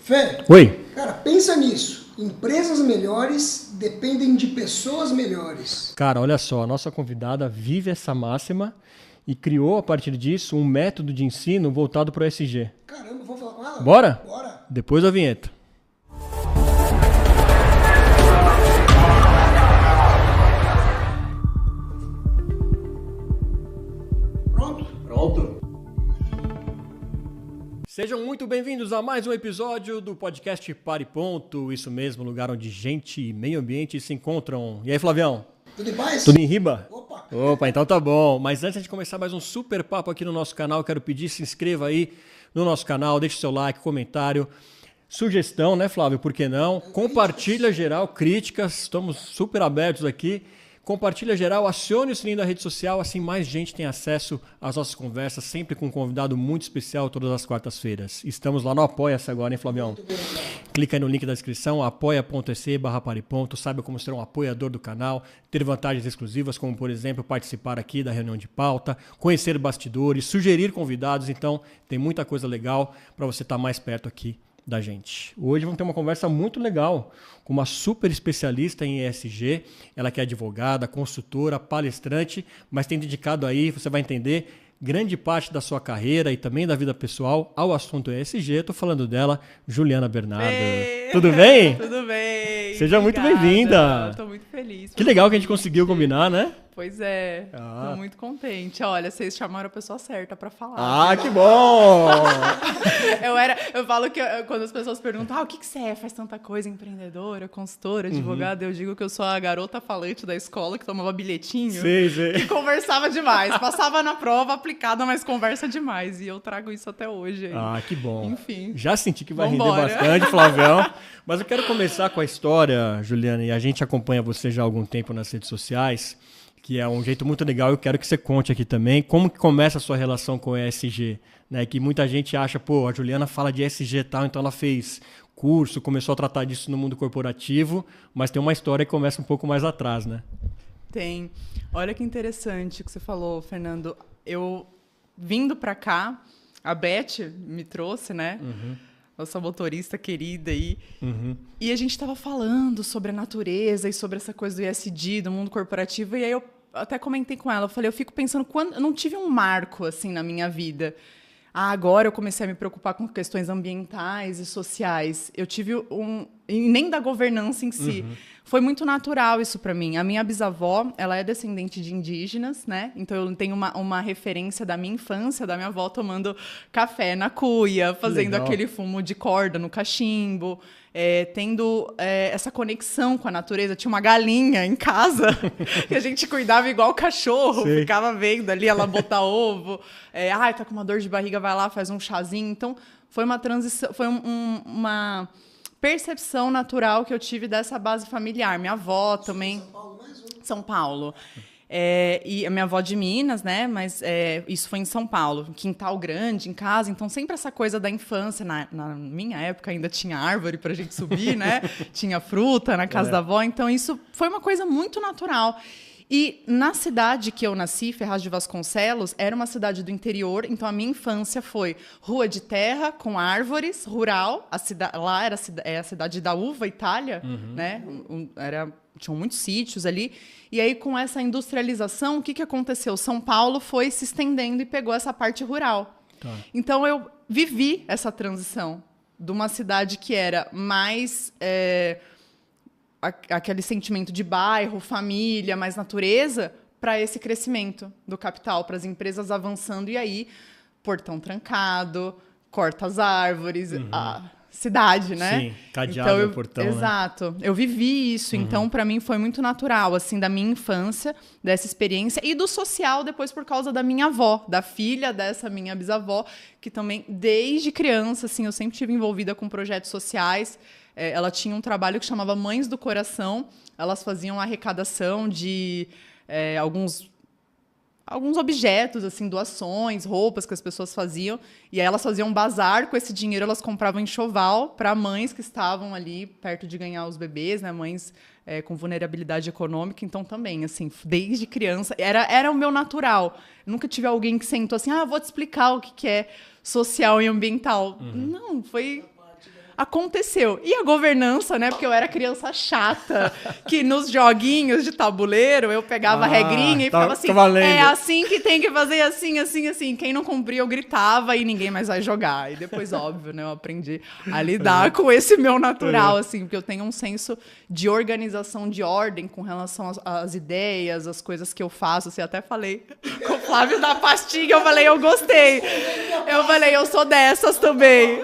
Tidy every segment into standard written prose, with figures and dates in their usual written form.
Fê, Oi. cara, pensa nisso. Empresas melhores dependem de pessoas melhores. Cara, olha só, a nossa convidada vive essa máxima e criou, a partir disso, um método de ensino voltado para o ESG. Caramba, vamos falar com ela? Bora? Bora. Depois da vinheta. Pronto. Sejam muito bem-vindos a mais um episódio do podcast Para e Ponto. Isso mesmo, lugar onde gente e meio ambiente se encontram. E aí, Flavião? Tudo em paz? Tudo em riba? Opa. Então tá bom. Mas antes de começar mais um super papo aqui no nosso canal, quero pedir, se inscreva aí no nosso canal, deixe seu like, comentário, sugestão, né, Flávio? Por que não? Compartilha geral, críticas, estamos super abertos aqui. Compartilha geral, acione o sininho da rede social, assim mais gente tem acesso às nossas conversas, sempre com um convidado muito especial todas as quartas-feiras. Estamos lá no Apoia-se agora, hein, Flavião? Clica aí no link da descrição, apoia.se/pariponto, saiba como ser um apoiador do canal, ter vantagens exclusivas, como, por exemplo, participar aqui da reunião de pauta, conhecer bastidores, sugerir convidados, então tem muita coisa legal para você estar mais perto aqui da gente. Hoje vamos ter uma conversa muito legal com uma super especialista em ESG, ela que é advogada, consultora, palestrante, mas tem dedicado aí, você vai entender, grande parte da sua carreira e também da vida pessoal ao assunto ESG. Estou falando dela, Juliana Bernardo. Ei, tudo bem? Tudo bem. Seja muito bem-vinda. Estou muito feliz. Que legal que a gente conseguiu combinar, né? Pois é, tô muito contente. Olha, vocês chamaram a pessoa certa pra falar. Ah, que bom! Eu falo que quando as pessoas perguntam, o que você é? Faz tanta coisa, empreendedora, consultora, advogada, eu digo que eu sou a garota falante da escola que tomava bilhetinho, Sei. que conversava demais. Passava na prova aplicada, mas conversa demais. E eu trago isso até hoje. Aí. Ah, que bom. Enfim. Já senti que vai Vambora. render bastante, Flavião. Mas eu quero começar com a história, Juliana, e a gente acompanha você já há algum tempo nas redes sociais, que é um jeito muito legal. Eu quero que você conte aqui também como que começa a sua relação com o ESG, né? Que muita gente acha, pô, a Juliana fala de ESG e tal, então ela fez curso, começou a tratar disso no mundo corporativo, mas tem uma história que começa um pouco mais atrás, né? Tem. Olha que interessante o que você falou, Fernando. Eu, vindo pra cá, a Beth me trouxe, né? Nossa motorista querida aí. E a gente estava falando sobre a natureza e sobre essa coisa do ESG, do mundo corporativo, e aí eu até comentei com ela, eu falei, eu fico pensando, quando eu não tive um marco assim na minha vida. Agora eu comecei a me preocupar com questões ambientais e sociais. Eu tive e nem da governança em si. Foi muito natural isso para mim. A minha bisavó, ela é descendente de indígenas, né? Então eu tenho uma referência da minha infância, da minha avó tomando café na cuia, fazendo aquele fumo de corda no cachimbo, tendo essa conexão com a natureza. Tinha uma galinha em casa que a gente cuidava igual cachorro, Sim. ficava vendo ali ela botar ovo. Tá com uma dor de barriga, vai lá, faz um chazinho. Então foi uma transição, foi uma percepção natural que eu tive dessa base familiar. Minha avó também. São Paulo mesmo? São Paulo. E a minha avó de Minas, né? Mas isso foi em São Paulo, quintal grande, em casa. Então, sempre essa coisa da infância. Na minha época, ainda tinha árvore pra gente subir, né? Tinha fruta na casa da avó. Então, isso foi uma coisa muito natural. E na cidade que eu nasci, Ferraz de Vasconcelos, era uma cidade do interior, então a minha infância foi rua de terra, com árvores, rural. Lá era a cidade da uva, Itália, né? Tinham muitos sítios ali. E aí, com essa industrialização, o que aconteceu? São Paulo foi se estendendo e pegou essa parte rural. Tá. Então, eu vivi essa transição de uma cidade que era mais... aquele sentimento de bairro, família, mais natureza, para esse crescimento do capital, para as empresas avançando, e aí, portão trancado, corta as árvores, a cidade, né? Sim, cadeado no portão, exato. Né? Eu vivi isso, então, para mim, foi muito natural, assim, da minha infância, dessa experiência, e do social, depois, por causa da minha avó, da filha dessa minha bisavó, que também, desde criança, assim, eu sempre estive envolvida com projetos sociais. Ela tinha um trabalho que chamava Mães do Coração. Elas faziam arrecadação de alguns objetos, assim, doações, roupas que as pessoas faziam. E aí elas faziam um bazar com esse dinheiro, elas compravam enxoval para mães que estavam ali perto de ganhar os bebês, né? Mães com vulnerabilidade econômica. Então, também, assim, desde criança, era o meu natural. Nunca tive alguém que sentou assim, vou te explicar o que é social e ambiental. Não, foi... Aconteceu. E a governança, né? Porque eu era criança chata, que nos joguinhos de tabuleiro eu pegava a regrinha e ficava assim, é assim que tem que fazer, assim, assim, assim. Quem não cumpria, eu gritava e ninguém mais vai jogar. E depois, óbvio, né? Eu aprendi a lidar com esse meu natural, assim, porque eu tenho um senso de organização, de ordem com relação às ideias, às coisas que eu faço. Você até falei com o Flávio da pastinha, eu falei, eu gostei. Eu falei, eu sou dessas também.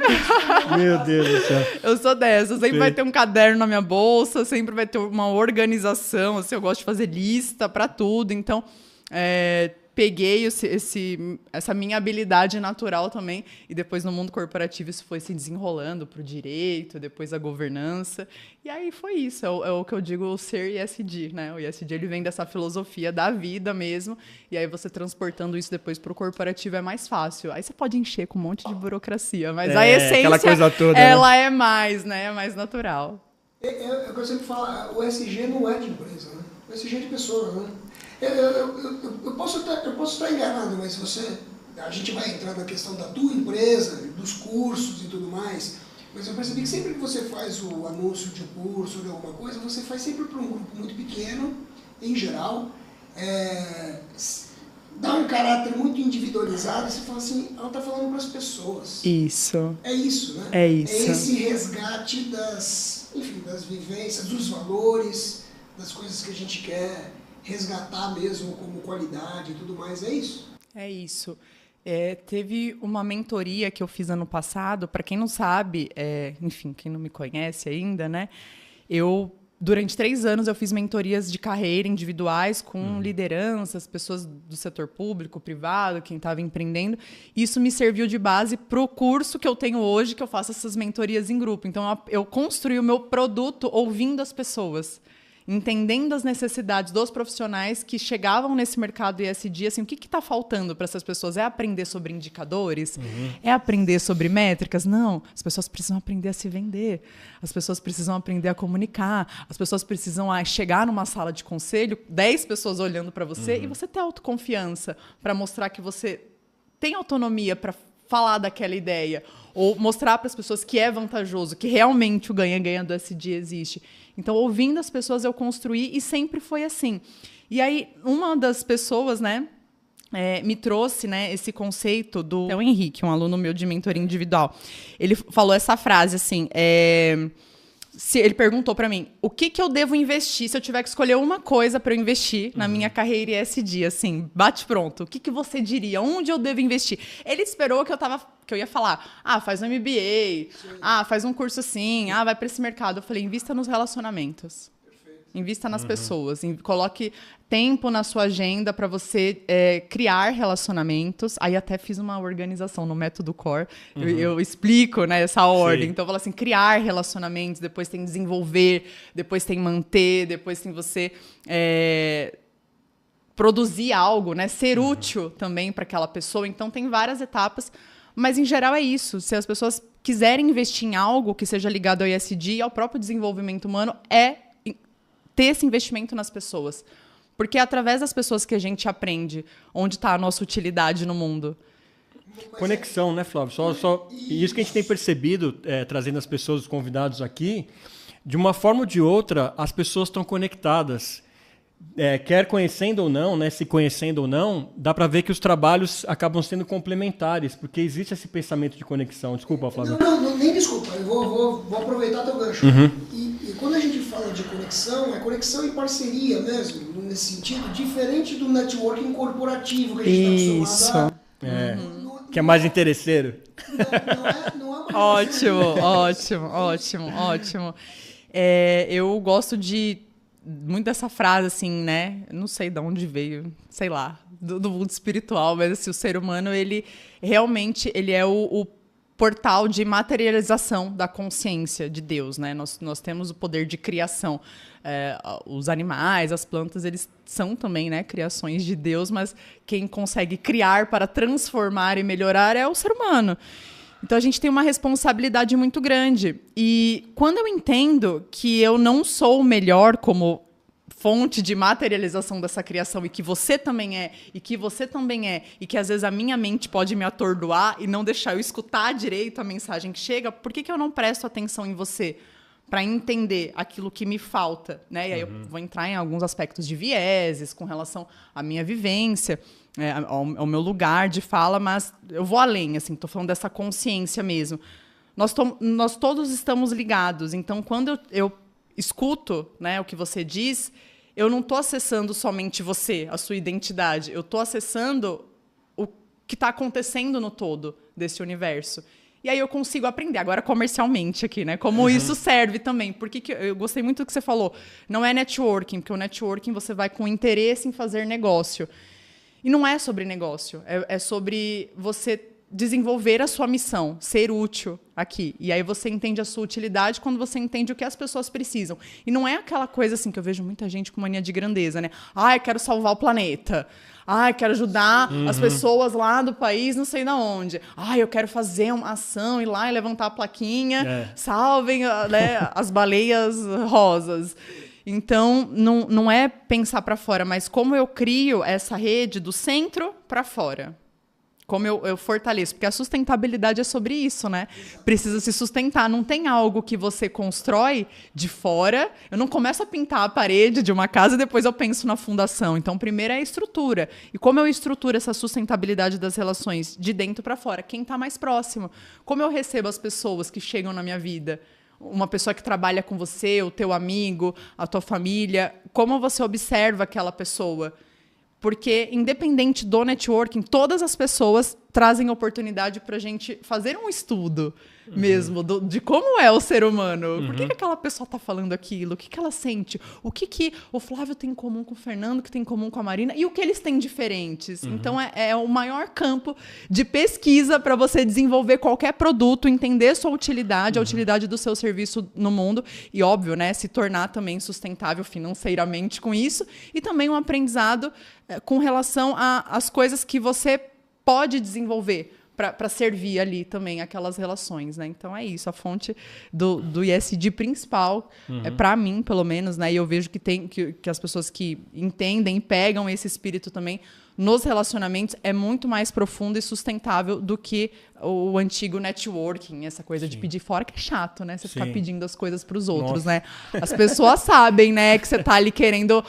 Meu Deus do céu. Eu sou dessas. Sempre vai ter um caderno na minha bolsa, sempre vai ter uma organização. Assim, eu gosto de fazer lista para tudo. Então, peguei essa minha habilidade natural também. E depois, no mundo corporativo, isso foi se desenrolando para o direito, depois a governança. E aí foi isso. É o que eu digo, o ser ESG, né? O ESG, ele vem dessa filosofia da vida mesmo. E aí você transportando isso depois para o corporativo é mais fácil. Aí você pode encher com um monte de burocracia. Mas a essência, aquela coisa toda, ela é mais, né? É mais natural. Eu sempre falo, o ESG não é de empresa, né? O ESG é de pessoas, né? Eu posso estar enganado, mas a gente vai entrar na questão da tua empresa, dos cursos e tudo mais, mas eu percebi que sempre que você faz o anúncio de um curso, de alguma coisa, você faz sempre para um grupo muito pequeno, em geral, dá um caráter muito individualizado e você fala assim, ela está falando para as pessoas. Isso. É isso, né? É isso. É esse resgate das vivências, dos valores, das coisas que a gente quer resgatar mesmo como qualidade e tudo mais, é isso? É isso. Teve uma mentoria que eu fiz ano passado, para quem não sabe, enfim, quem não me conhece ainda, né? Durante 3 anos, eu fiz mentorias de carreira individuais com lideranças, pessoas do setor público, privado, quem estava empreendendo. Isso me serviu de base para o curso que eu tenho hoje, que eu faço essas mentorias em grupo. Então, eu construí o meu produto ouvindo as pessoas, entendendo as necessidades dos profissionais que chegavam nesse mercado ESG, assim, o que está faltando para essas pessoas? É aprender sobre indicadores? É aprender sobre métricas? Não, as pessoas precisam aprender a se vender, as pessoas precisam aprender a comunicar, as pessoas precisam chegar numa sala de conselho, 10 pessoas olhando para você e você ter autoconfiança para mostrar que você tem autonomia para falar daquela ideia, ou mostrar para as pessoas que é vantajoso, que realmente o ganha-ganha do ESG existe. Então, ouvindo as pessoas, eu construí e sempre foi assim. E aí, uma das pessoas, né, me trouxe, né, esse conceito do Henrique, um aluno meu de mentoria individual. Ele falou essa frase assim, ele perguntou para mim, o que eu devo investir se eu tiver que escolher uma coisa para eu investir na minha carreira ESG, assim, bate pronto. O que você diria? Onde eu devo investir? Ele esperou que eu ia falar, faz um MBA, faz um curso assim, vai para esse mercado. Eu falei, invista nos relacionamentos. Invista nas pessoas, coloque tempo na sua agenda para você criar relacionamentos. Aí até fiz uma organização no método Core. Eu explico, né, essa ordem. Sim. Então eu falo assim, criar relacionamentos, depois tem desenvolver, depois tem manter, depois tem você produzir algo, né, ser útil também para aquela pessoa. Então tem várias etapas, mas em geral é isso. Se as pessoas quiserem investir em algo que seja ligado ao ESG e ao próprio desenvolvimento humano, ter esse investimento nas pessoas. Porque é através das pessoas que a gente aprende onde está a nossa utilidade no mundo. Conexão, né, Flávio? E isso que a gente tem percebido, trazendo as pessoas, os convidados aqui, de uma forma ou de outra, as pessoas estão conectadas. Quer conhecendo ou não, né, se conhecendo ou não, dá para ver que os trabalhos acabam sendo complementares, porque existe esse pensamento de conexão. Desculpa, Flávio. Não, nem desculpa. Eu vou aproveitar teu gancho. E quando a gente fala de conexão, é conexão e parceria mesmo, nesse sentido, diferente do networking corporativo que a gente está acostumado a... Que é mais interesseiro. Não é mais ótimo. Eu gosto muito dessa frase, assim, né? Não sei de onde veio, sei lá, do mundo espiritual, mas assim, o ser humano, ele realmente é o portal de materialização da consciência de Deus, né? Nós temos o poder de criação. Os animais, as plantas, eles são também, né, criações de Deus, mas quem consegue criar para transformar e melhorar é o ser humano. Então, a gente tem uma responsabilidade muito grande. E quando eu entendo que eu não sou o melhor como fonte de materialização dessa criação e que você também é, e que você também é, e que às vezes a minha mente pode me atordoar e não deixar eu escutar direito a mensagem que chega, por que eu não presto atenção em você? Para entender aquilo que me falta, né? E aí eu vou entrar em alguns aspectos de vieses com relação à minha vivência, ao meu lugar de fala, mas eu vou além, assim, estou falando dessa consciência mesmo. Nós todos estamos ligados, então quando eu escuto, né, o que você diz, eu não estou acessando somente você, a sua identidade, eu estou acessando o que está acontecendo no todo desse universo. E aí eu consigo aprender, agora comercialmente aqui, né? Como isso serve também. Porque eu gostei muito do que você falou. Não é networking, porque o networking você vai com interesse em fazer negócio. E não é sobre negócio, é sobre você desenvolver a sua missão, ser útil aqui. E aí você entende a sua utilidade quando você entende o que as pessoas precisam. E não é aquela coisa assim que eu vejo muita gente com mania de grandeza, né? Eu quero salvar o planeta. Eu quero ajudar as pessoas lá do país, não sei de onde. Eu quero fazer uma ação, ir lá e levantar a plaquinha, salvem, né, as baleias rosas. Então, não é pensar para fora, mas como eu crio essa rede do centro para fora. Como eu fortaleço. Porque a sustentabilidade é sobre isso, né? Precisa se sustentar. Não tem algo que você constrói de fora. Eu não começo a pintar a parede de uma casa e depois eu penso na fundação. Então, primeiro é a estrutura. E como eu estruturo essa sustentabilidade das relações de dentro para fora? Quem está mais próximo? Como eu recebo as pessoas que chegam na minha vida? Uma pessoa que trabalha com você, o teu amigo, a tua família. Como você observa aquela pessoa? Porque, independente do networking, todas as pessoas trazem oportunidade para a gente fazer um estudo mesmo de como é o ser humano. Por que aquela pessoa está falando aquilo? O que ela sente? O que o Flávio tem em comum com o Fernando, que tem em comum com a Marina? E o que eles têm diferentes? Então, é o maior campo de pesquisa para você desenvolver qualquer produto, entender sua utilidade, a utilidade do seu serviço no mundo. E, óbvio, né, se tornar também sustentável financeiramente com isso. E também um aprendizado com relação às coisas que você pode desenvolver para servir ali também aquelas relações, né? Então é isso, a fonte do ISD principal, para mim, pelo menos, né? E eu vejo que as pessoas que entendem e pegam esse espírito também nos relacionamentos é muito mais profundo e sustentável do que o antigo networking, essa coisa de pedir fora, que é chato, né? Você ficar pedindo as coisas para os outros, né? As pessoas sabem, né, que você tá ali querendo,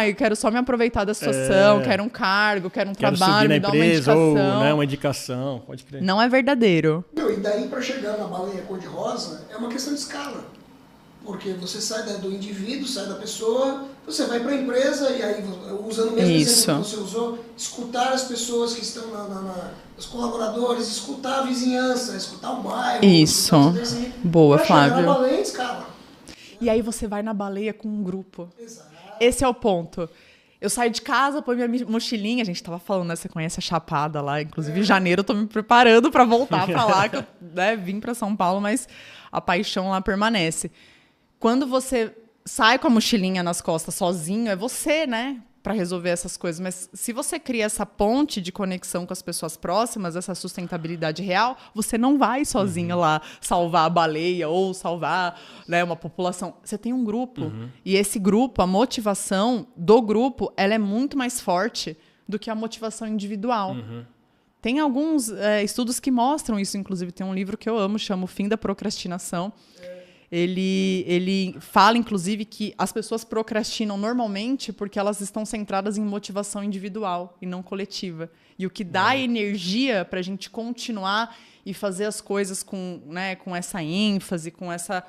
eu quero só me aproveitar da situação, quero um cargo, quero um trabalho, me dar uma indicação. Ou, né, uma indicação, pode crer. Não é verdadeiro. E daí para chegar na baleia cor-de-rosa é uma questão de escala. Porque você sai do indivíduo, sai da pessoa, você vai para a empresa e aí, usando o mesmo exemplo que você usou, escutar as pessoas que estão os colaboradores, escutar a vizinhança, escutar o bairro. Isso. Boa, Flávio. Chegar na baleia, escala. E aí você vai na baleia com um grupo. Exato. Esse é o ponto. Eu saio de casa, põe minha mochilinha, a gente estava falando, né? Você conhece a Chapada lá, inclusive em janeiro eu tô me preparando para voltar para lá, que eu vim para São Paulo, mas a paixão lá permanece. Quando você sai com a mochilinha nas costas sozinho, é você, né, para resolver essas coisas. Mas se você cria essa ponte de conexão com as pessoas próximas, essa sustentabilidade real, você não vai sozinho lá salvar a baleia ou salvar, né, uma população. Você tem um grupo. E esse grupo, a motivação do grupo, ela é muito mais forte do que a motivação individual. Tem alguns estudos que mostram isso, inclusive tem um livro que eu amo, chama O Fim da Procrastinação. Ele fala, inclusive, que as pessoas procrastinam normalmente porque elas estão centradas em motivação individual e não coletiva. E o que dá energia para a gente continuar e fazer as coisas com essa ênfase, com essa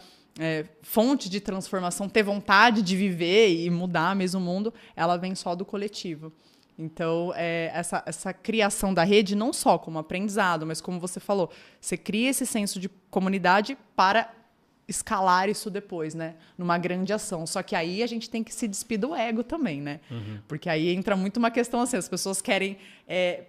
fonte de transformação, ter vontade de viver e mudar mesmo o mundo, ela vem só do coletivo. Então, essa criação da rede, não só como aprendizado, mas como você falou, você cria esse senso de comunidade para escalar isso depois, né? Numa grande ação. Só que aí a gente tem que se despir do ego também, né? Porque aí entra muito uma questão assim, as pessoas querem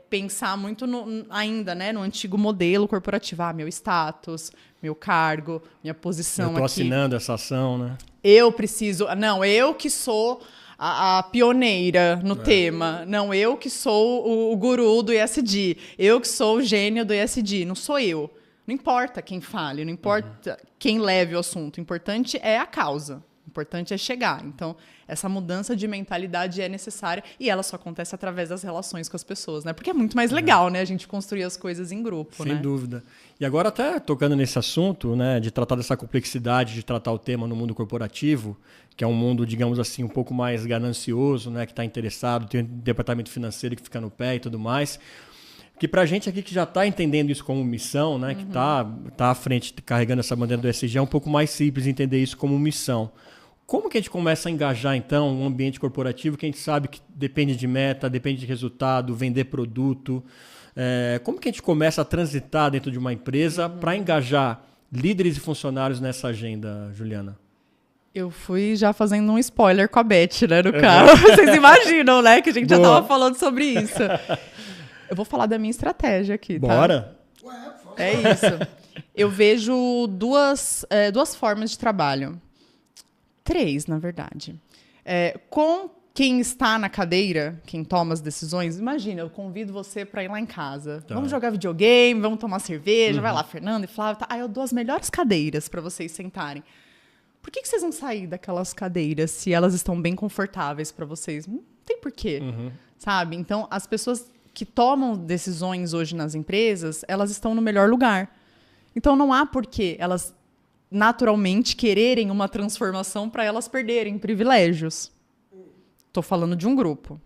pensar muito ainda, né? No antigo modelo corporativo. Meu status, meu cargo, minha posição aqui. Eu tô assinando essa ação, né? Eu preciso... Não, eu que sou a pioneira no tema. Não, eu que sou o guru do ESG. Eu que sou o gênio do ESG. Não sou eu. Não importa quem fale, não importa quem leve o assunto. O importante é a causa. O importante é chegar. Então, essa mudança de mentalidade é necessária e ela só acontece através das relações com as pessoas, né? Porque é muito mais legal, né? A gente construir as coisas em grupo, Sem dúvida. E agora, até tocando nesse assunto, né, de tratar dessa complexidade, de tratar o tema no mundo corporativo, que é um mundo, digamos assim, um pouco mais ganancioso, né, que está interessado, tem um departamento financeiro que fica no pé e tudo mais. Que pra gente aqui que já está entendendo isso como missão, né, que tá à frente carregando essa bandeira do ESG, é um pouco mais simples entender isso como missão. Como que a gente começa a engajar, então, um ambiente corporativo que a gente sabe que depende de meta, depende de resultado, vender produto? Como que a gente começa a transitar dentro de uma empresa para engajar líderes e funcionários nessa agenda, Juliana? Eu fui já fazendo um spoiler com a Beth, né, no carro. Vocês imaginam, né, que a gente já estava falando sobre isso. Eu vou falar da minha estratégia aqui, tá? Bora! É isso. Eu vejo duas formas de trabalho. 3, na verdade. Com quem está na cadeira, quem toma as decisões, imagina, eu convido você para ir lá em casa. Tá. Vamos jogar videogame, vamos tomar cerveja, vai lá, Fernando e Flávio. Tá. Eu dou as melhores cadeiras para vocês sentarem. Por que vocês vão sair daquelas cadeiras se elas estão bem confortáveis para vocês? Não tem porquê, sabe? Então, as pessoas que tomam decisões hoje nas empresas, elas estão no melhor lugar. Então, não há porquê elas naturalmente quererem uma transformação para elas perderem privilégios. Estou falando de um grupo.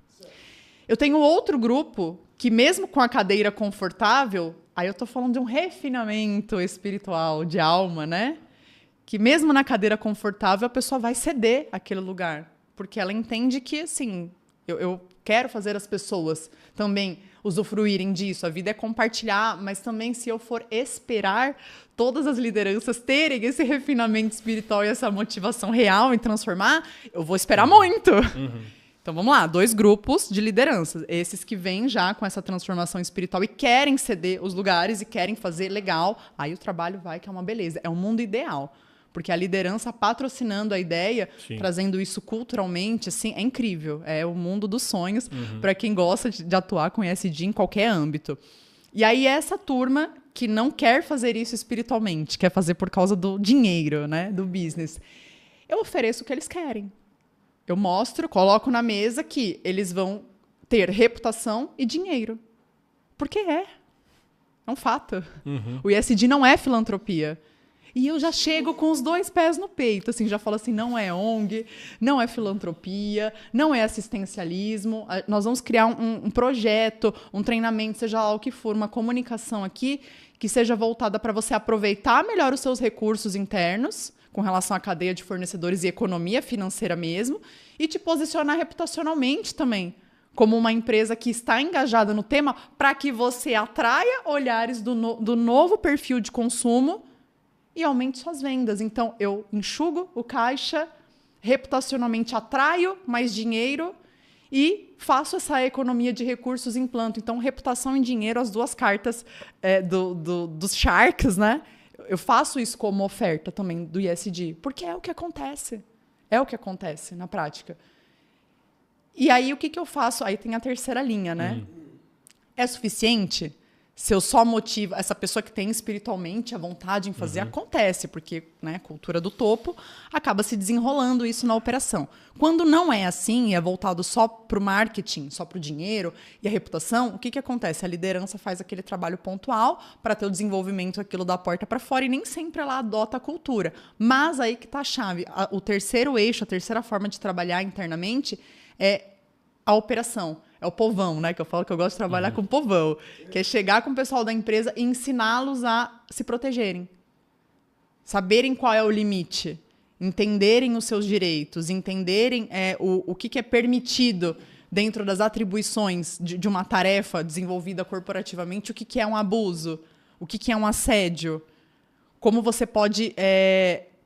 Eu tenho outro grupo que, mesmo com a cadeira confortável, aí eu estou falando de um refinamento espiritual, de alma, né? Que mesmo na cadeira confortável, a pessoa vai ceder aquele lugar. Porque ela entende que, assim, eu quero fazer as pessoas também usufruírem disso. A vida é compartilhar, mas também se eu for esperar todas as lideranças terem esse refinamento espiritual e essa motivação real em transformar, eu vou esperar muito. Então vamos lá, 2 grupos de lideranças. Esses que vêm já com essa transformação espiritual e querem ceder os lugares e querem fazer legal. Aí o trabalho vai, que é uma beleza. É um mundo ideal. Porque a liderança patrocinando a ideia, trazendo isso culturalmente, assim, é incrível. É o mundo dos sonhos para quem gosta de atuar com ESG em qualquer âmbito. E aí essa turma que não quer fazer isso espiritualmente, quer fazer por causa do dinheiro, né, do business, eu ofereço o que eles querem. Eu mostro, coloco na mesa que eles vão ter reputação e dinheiro. Porque é um fato. O ESG não é filantropia. E eu já chego com os 2 pés no peito, assim, já falo assim, não é ONG, não é filantropia, não é assistencialismo. Nós vamos criar um projeto, um treinamento, seja lá o que for, uma comunicação aqui que seja voltada para você aproveitar melhor os seus recursos internos, com relação à cadeia de fornecedores e economia financeira mesmo, e te posicionar reputacionalmente também, como uma empresa que está engajada no tema, para que você atraia olhares do novo perfil de consumo e aumente suas vendas. Então, eu enxugo o caixa, reputacionalmente atraio mais dinheiro e faço essa economia de recursos em planto. Então, reputação e dinheiro, as 2 cartas dos Sharks, né? Eu faço isso como oferta também do ESG, porque é o que acontece. É o que acontece na prática. E aí, o que eu faço? Aí tem a terceira linha, né? É suficiente? Se eu só motivo essa pessoa que tem espiritualmente a vontade em fazer, acontece, porque, né, cultura do topo, acaba se desenrolando isso na operação. Quando não é assim, é voltado só para o marketing, só para o dinheiro e a reputação, o que acontece? A liderança faz aquele trabalho pontual para ter o desenvolvimento aquilo da porta para fora e nem sempre ela adota a cultura. Mas aí que está a chave. O terceiro eixo, a terceira forma de trabalhar internamente é a operação. É o povão, né? Que eu falo que eu gosto de trabalhar com o povão. Que é chegar com o pessoal da empresa e ensiná-los a se protegerem. Saberem qual é o limite. Entenderem os seus direitos. Entenderem o que é permitido dentro das atribuições de uma tarefa desenvolvida corporativamente. O que é um abuso. O que é um assédio. Como você pode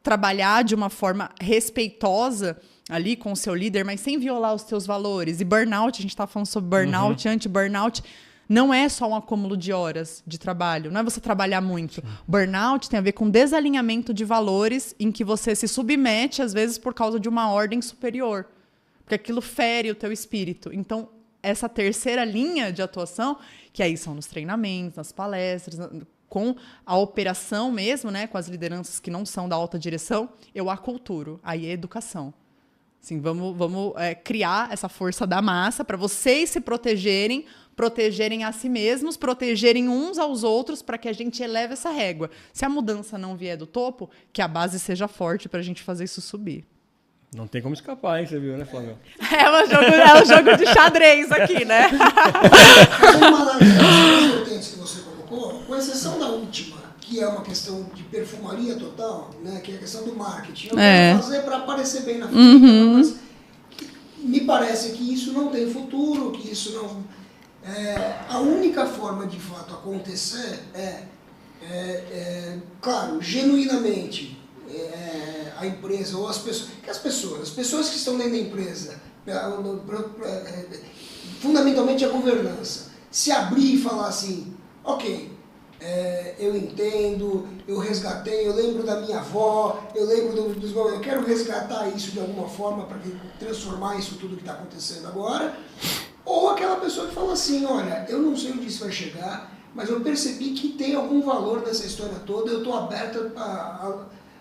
trabalhar de uma forma respeitosa ali com o seu líder, mas sem violar os seus valores. E burnout, a gente está falando sobre burnout, anti-burnout, não é só um acúmulo de horas de trabalho, não é você trabalhar muito. Sim. Burnout tem a ver com desalinhamento de valores em que você se submete, às vezes, por causa de uma ordem superior. Porque aquilo fere o teu espírito. Então, essa terceira linha de atuação, que aí são nos treinamentos, nas palestras, com a operação mesmo, né, com as lideranças que não são da alta direção, eu aculturo. Aí é educação. Assim, vamos criar essa força da massa para vocês se protegerem a si mesmos, protegerem uns aos outros para que a gente eleve essa régua. Se a mudança não vier do topo, que a base seja forte para a gente fazer isso subir. Não tem como escapar, hein? Você viu, né, Flávio? É um jogo de xadrez aqui, né? Fazendo uma análise das vertentes que você colocou, com exceção da última, que é uma questão de perfumaria total, né, que é a questão do marketing. Eu quero fazer para aparecer bem na frente, mas me parece que isso não tem futuro, que isso não... a única forma de fato acontecer claro, genuinamente, a empresa ou as pessoas que estão dentro da empresa, fundamentalmente a governança, se abrir e falar assim, ok, eu entendo, eu resgatei, eu lembro da minha avó, eu lembro dos meus... Eu quero resgatar isso de alguma forma para transformar isso tudo que está acontecendo agora. Ou aquela pessoa que fala assim, olha, eu não sei onde isso vai chegar, mas eu percebi que tem algum valor nessa história toda, eu estou aberta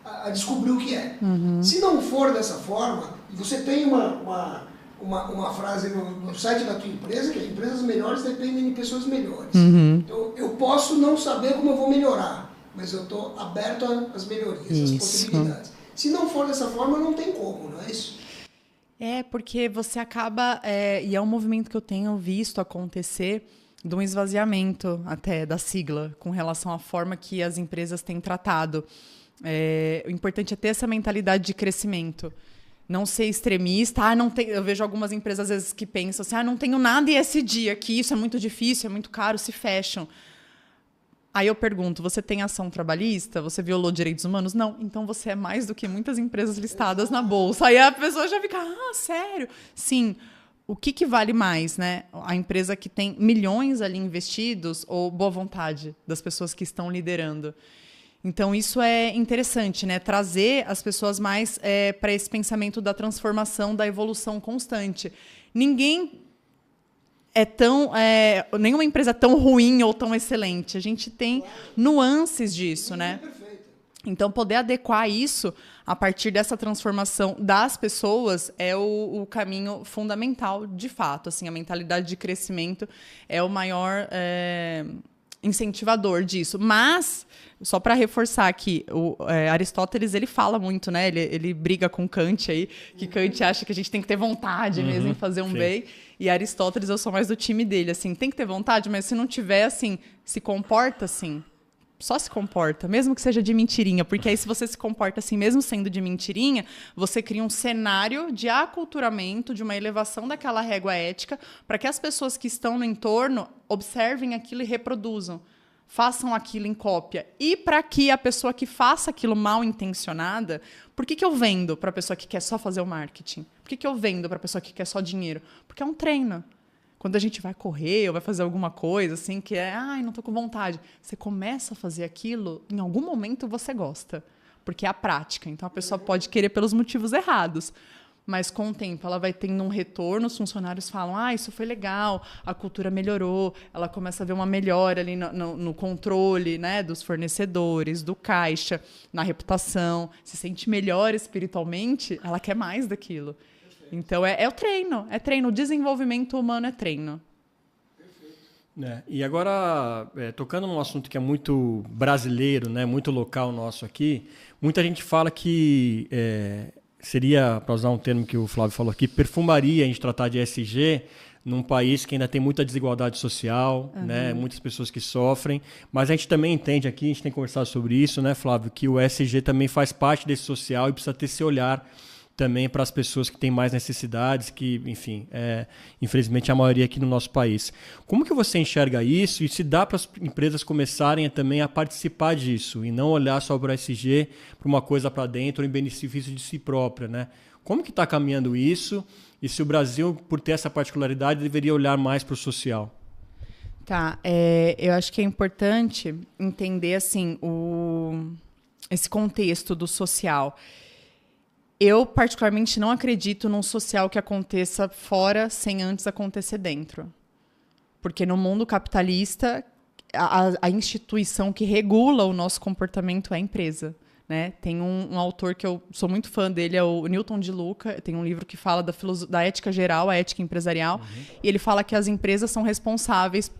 a descobrir o que é. Se não for dessa forma, você tem uma frase no site da tua empresa, que as empresas melhores dependem de pessoas melhores. Então, eu posso não saber como eu vou melhorar, mas eu estou aberto às melhorias, às possibilidades. Se não for dessa forma, não tem como, não é isso? Porque você acaba... e é um movimento que eu tenho visto acontecer de um esvaziamento até da sigla com relação à forma que as empresas têm tratado. O importante é ter essa mentalidade de crescimento. Não ser extremista. Eu vejo algumas empresas, às vezes, que pensam assim, não tenho nada ESG aqui, isso é muito difícil, é muito caro, se fecham. Aí eu pergunto, você tem ação trabalhista? Você violou direitos humanos? Não. Então você é mais do que muitas empresas listadas na bolsa. Aí a pessoa já fica, sério? Sim. O que vale mais, né? A empresa que tem milhões ali investidos ou boa vontade das pessoas que estão liderando? Então, isso é interessante, né? Trazer as pessoas mais para esse pensamento da transformação, da evolução constante. Ninguém nenhuma empresa é tão ruim ou tão excelente. A gente tem nuances disso, né? Então, poder adequar isso a partir dessa transformação das pessoas é o caminho fundamental, de fato. Assim, a mentalidade de crescimento é o maior incentivador disso. Mas, só para reforçar aqui, Aristóteles ele fala muito, né? Ele briga com Kant aí, que Kant acha que a gente tem que ter vontade mesmo em fazer um bem. E Aristóteles, eu sou mais do time dele. Assim, tem que ter vontade, mas se não tiver, assim, se comporta assim. Só se comporta, mesmo que seja de mentirinha, porque aí se você se comporta assim, mesmo sendo de mentirinha, você cria um cenário de aculturamento, de uma elevação daquela régua ética, para que as pessoas que estão no entorno observem aquilo e reproduzam, façam aquilo em cópia. E para que a pessoa que faça aquilo mal intencionada, por que eu vendo para a pessoa que quer só fazer o marketing? Por que eu vendo para a pessoa que quer só dinheiro? Porque é um treino. Quando a gente vai correr ou vai fazer alguma coisa assim que não estou com vontade, você começa a fazer aquilo, em algum momento você gosta, porque é a prática. Então a pessoa pode querer pelos motivos errados, mas com o tempo ela vai tendo um retorno, os funcionários falam, isso foi legal, a cultura melhorou, ela começa a ver uma melhora ali no controle, né, dos fornecedores, do caixa, na reputação, se sente melhor espiritualmente, ela quer mais daquilo. Então, o treino. O desenvolvimento humano é treino. Perfeito. E agora, tocando num assunto que é muito brasileiro, né, muito local nosso aqui, muita gente fala que seria, para usar um termo que o Flávio falou aqui, perfumaria a gente tratar de ESG num país que ainda tem muita desigualdade social, né, muitas pessoas que sofrem, mas a gente também entende aqui, a gente tem conversado sobre isso, né, Flávio, que o ESG também faz parte desse social e precisa ter esse olhar também para as pessoas que têm mais necessidades, que, enfim, infelizmente a maioria aqui no nosso país. Como que você enxerga isso e se dá para as empresas começarem também a participar disso e não olhar só para o ESG, para uma coisa para dentro em benefício de si própria, né? Como que está caminhando isso e se o Brasil, por ter essa particularidade, deveria olhar mais para o social? Tá, eu acho que é importante entender assim, esse contexto do social. Eu, particularmente, não acredito num social que aconteça fora sem antes acontecer dentro. Porque no mundo capitalista, a instituição que regula o nosso comportamento é a empresa. Né? Tem um autor que eu sou muito fã dele, é o Newton de Luca. Tem um livro que fala da ética geral, a ética empresarial. E ele fala que as empresas são responsáveis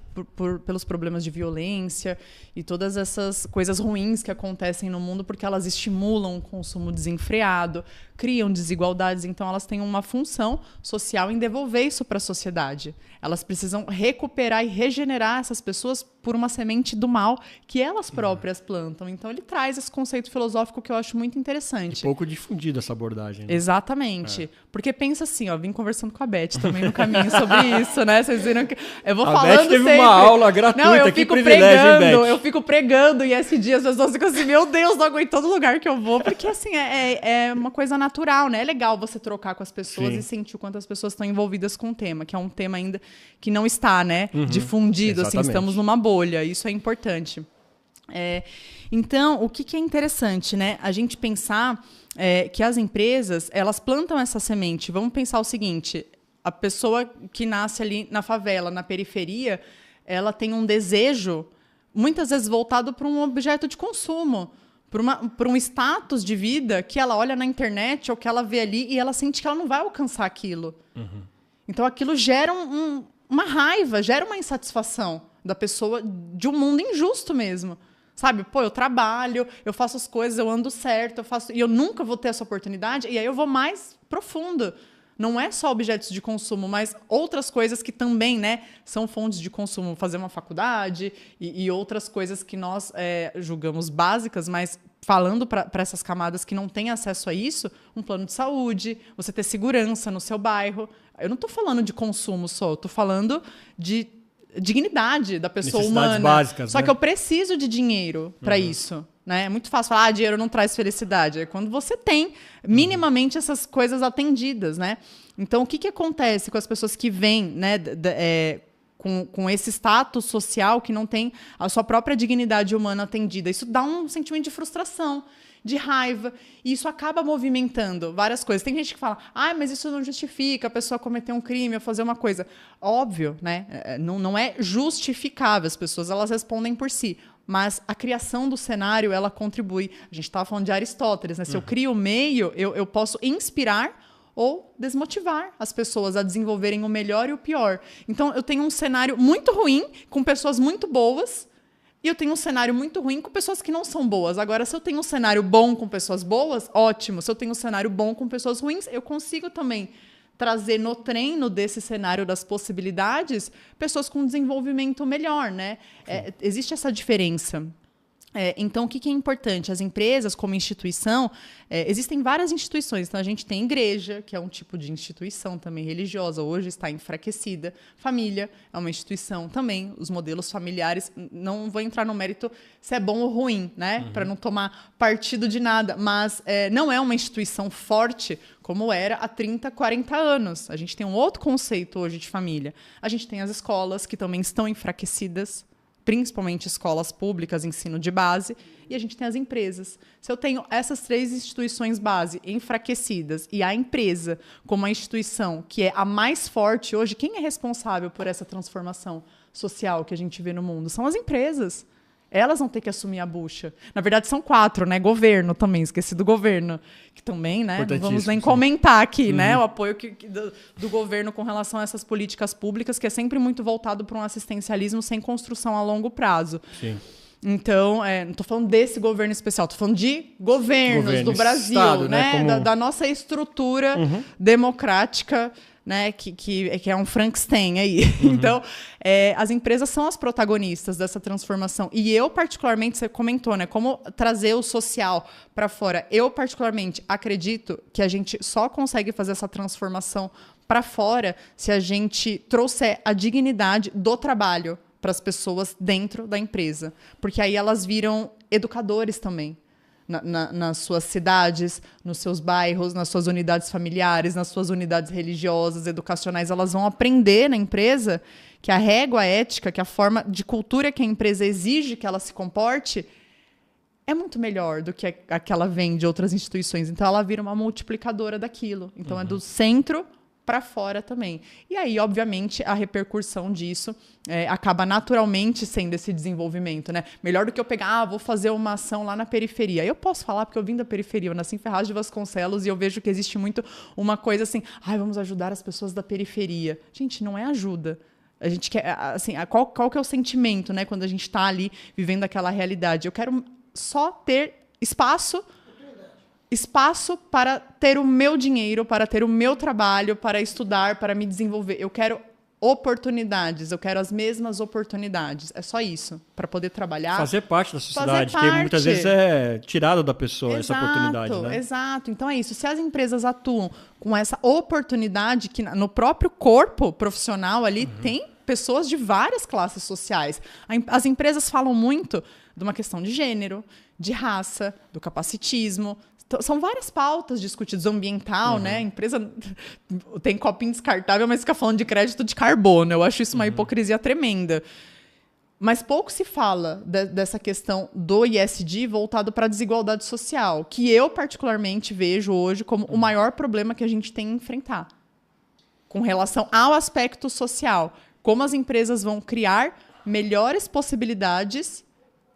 pelos problemas de violência e todas essas coisas ruins que acontecem no mundo, porque elas estimulam o consumo desenfreado, criam desigualdades. Então, elas têm uma função social em devolver isso para a sociedade. Elas precisam recuperar e regenerar essas pessoas por uma semente do mal que elas próprias plantam. Então, ele traz esse conceito filosófico que eu acho muito interessante. E pouco difundido essa abordagem. Né? Exatamente. Porque pensa assim, ó, vim conversando com a Beth também no caminho sobre isso, né? Vocês viram que eu vou falando Beth teve uma aula gratuita, não, eu que fico privilégio, pregando, eu fico pregando e esse dia as pessoas ficam assim, meu Deus, não aguento todo lugar que eu vou, porque assim, é uma coisa natural, né? É legal você trocar com as pessoas e sentir o quanto as pessoas estão envolvidas com o tema, que é um tema ainda que não está, né, difundido, exatamente. assim, estamos numa bolha, isso é importante. Então, o que é interessante, né? A gente pensar que as empresas, elas plantam essa semente. Vamos pensar o seguinte, a pessoa que nasce ali na favela, na periferia, ela tem um desejo, muitas vezes voltado para um objeto de consumo, para um status de vida que ela olha na internet ou que ela vê ali e ela sente que ela não vai alcançar aquilo. Então, aquilo gera uma raiva, gera uma insatisfação da pessoa, de um mundo injusto mesmo. Sabe? Pô, eu trabalho, eu faço as coisas, eu ando certo, e eu nunca vou ter essa oportunidade, e aí eu vou mais profundo. Não é só objetos de consumo, mas outras coisas que também, né, são fontes de consumo. Fazer uma faculdade e outras coisas que nós julgamos básicas, mas falando para essas camadas que não têm acesso a isso, um plano de saúde, você ter segurança no seu bairro. Eu não estou falando de consumo só, eu estou falando de dignidade da pessoa humana. Básicas, só né? que eu preciso de dinheiro para isso. Né? É muito fácil falar, dinheiro não traz felicidade. É quando você tem minimamente essas coisas atendidas, né? Então, o que acontece com as pessoas que vêm, né, com esse status social que não tem a sua própria dignidade humana atendida? Isso dá um sentimento de frustração, de raiva, e isso acaba movimentando várias coisas. Tem gente que fala, mas isso não justifica a pessoa cometer um crime ou fazer uma coisa. Óbvio, né? Não é justificável, as pessoas elas respondem por si. Mas a criação do cenário, ela contribui. A gente estava falando de Aristóteles, né? Se eu crio o meio, eu posso inspirar ou desmotivar as pessoas a desenvolverem o melhor e o pior. Então, eu tenho um cenário muito ruim, com pessoas muito boas, e eu tenho um cenário muito ruim com pessoas que não são boas. Agora, se eu tenho um cenário bom com pessoas boas, ótimo. Se eu tenho um cenário bom com pessoas ruins, eu consigo também trazer no treino desse cenário das possibilidades pessoas com desenvolvimento melhor, né? Existe essa diferença. Então, o que é importante? As empresas, como instituição, existem várias instituições. Então, a gente tem igreja, que é um tipo de instituição também religiosa, hoje está enfraquecida. Família é uma instituição também. Os modelos familiares, não vou entrar no mérito se é bom ou ruim, né? Para não tomar partido de nada. Mas não é uma instituição forte como era há 30, 40 anos. A gente tem um outro conceito hoje de família. A gente tem as escolas, que também estão enfraquecidas, principalmente escolas públicas, ensino de base, e a gente tem as empresas. Se eu tenho essas 3 instituições base enfraquecidas e a empresa como a instituição que é a mais forte hoje, quem é responsável por essa transformação social que a gente vê no mundo? São as empresas. Elas vão ter que assumir a bucha. Na verdade, são 4, né? Governo também, esqueci do governo. Que também, né? Não vamos nem comentar aqui, né? O apoio do governo com relação a essas políticas públicas, que é sempre muito voltado para um assistencialismo sem construção a longo prazo. Sim. Então, não estou falando desse governo especial, estou falando de governos do Brasil, Estado, né? Como... Da nossa estrutura democrática, né, que é um Frankenstein aí. Então, as empresas são as protagonistas dessa transformação. E eu, particularmente, você comentou, né, como trazer o social para fora. Eu, particularmente, acredito que a gente só consegue fazer essa transformação para fora se a gente trouxer a dignidade do trabalho para as pessoas dentro da empresa. Porque aí elas viram educadores também. Nas suas cidades, nos seus bairros, nas suas unidades familiares, nas suas unidades religiosas, educacionais, elas vão aprender na empresa que a régua ética, que a forma de cultura que a empresa exige que ela se comporte é muito melhor do que a que ela vem de outras instituições. Então, ela vira uma multiplicadora daquilo. Então, é do centro para fora também. E aí, obviamente, a repercussão disso acaba naturalmente sendo esse desenvolvimento, né? Melhor do que eu pegar, vou fazer uma ação lá na periferia. Eu posso falar porque eu vim da periferia, eu nasci em Ferraz de Vasconcelos e eu vejo que existe muito uma coisa assim, vamos ajudar as pessoas da periferia. Gente, não é ajuda. A gente quer, assim, qual que é o sentimento, né, quando a gente está ali vivendo aquela realidade? Eu quero só ter espaço para ter o meu dinheiro, para ter o meu trabalho, para estudar, para me desenvolver. Eu quero oportunidades, eu quero as mesmas oportunidades. É só isso, para poder trabalhar. Fazer parte da sociedade, que muitas vezes é tirado da pessoa essa oportunidade, né? Exato. Então é isso. Se as empresas atuam com essa oportunidade, que no próprio corpo profissional ali tem pessoas de várias classes sociais. As empresas falam muito de uma questão de gênero, de raça, do capacitismo. São várias pautas discutidas, ambiental, né? A empresa tem copinho descartável, mas fica falando de crédito de carbono. Eu acho isso uma hipocrisia tremenda. Mas pouco se fala dessa questão do ISD voltado para a desigualdade social, que eu particularmente vejo hoje como o maior problema que a gente tem a enfrentar com relação ao aspecto social. Como as empresas vão criar melhores possibilidades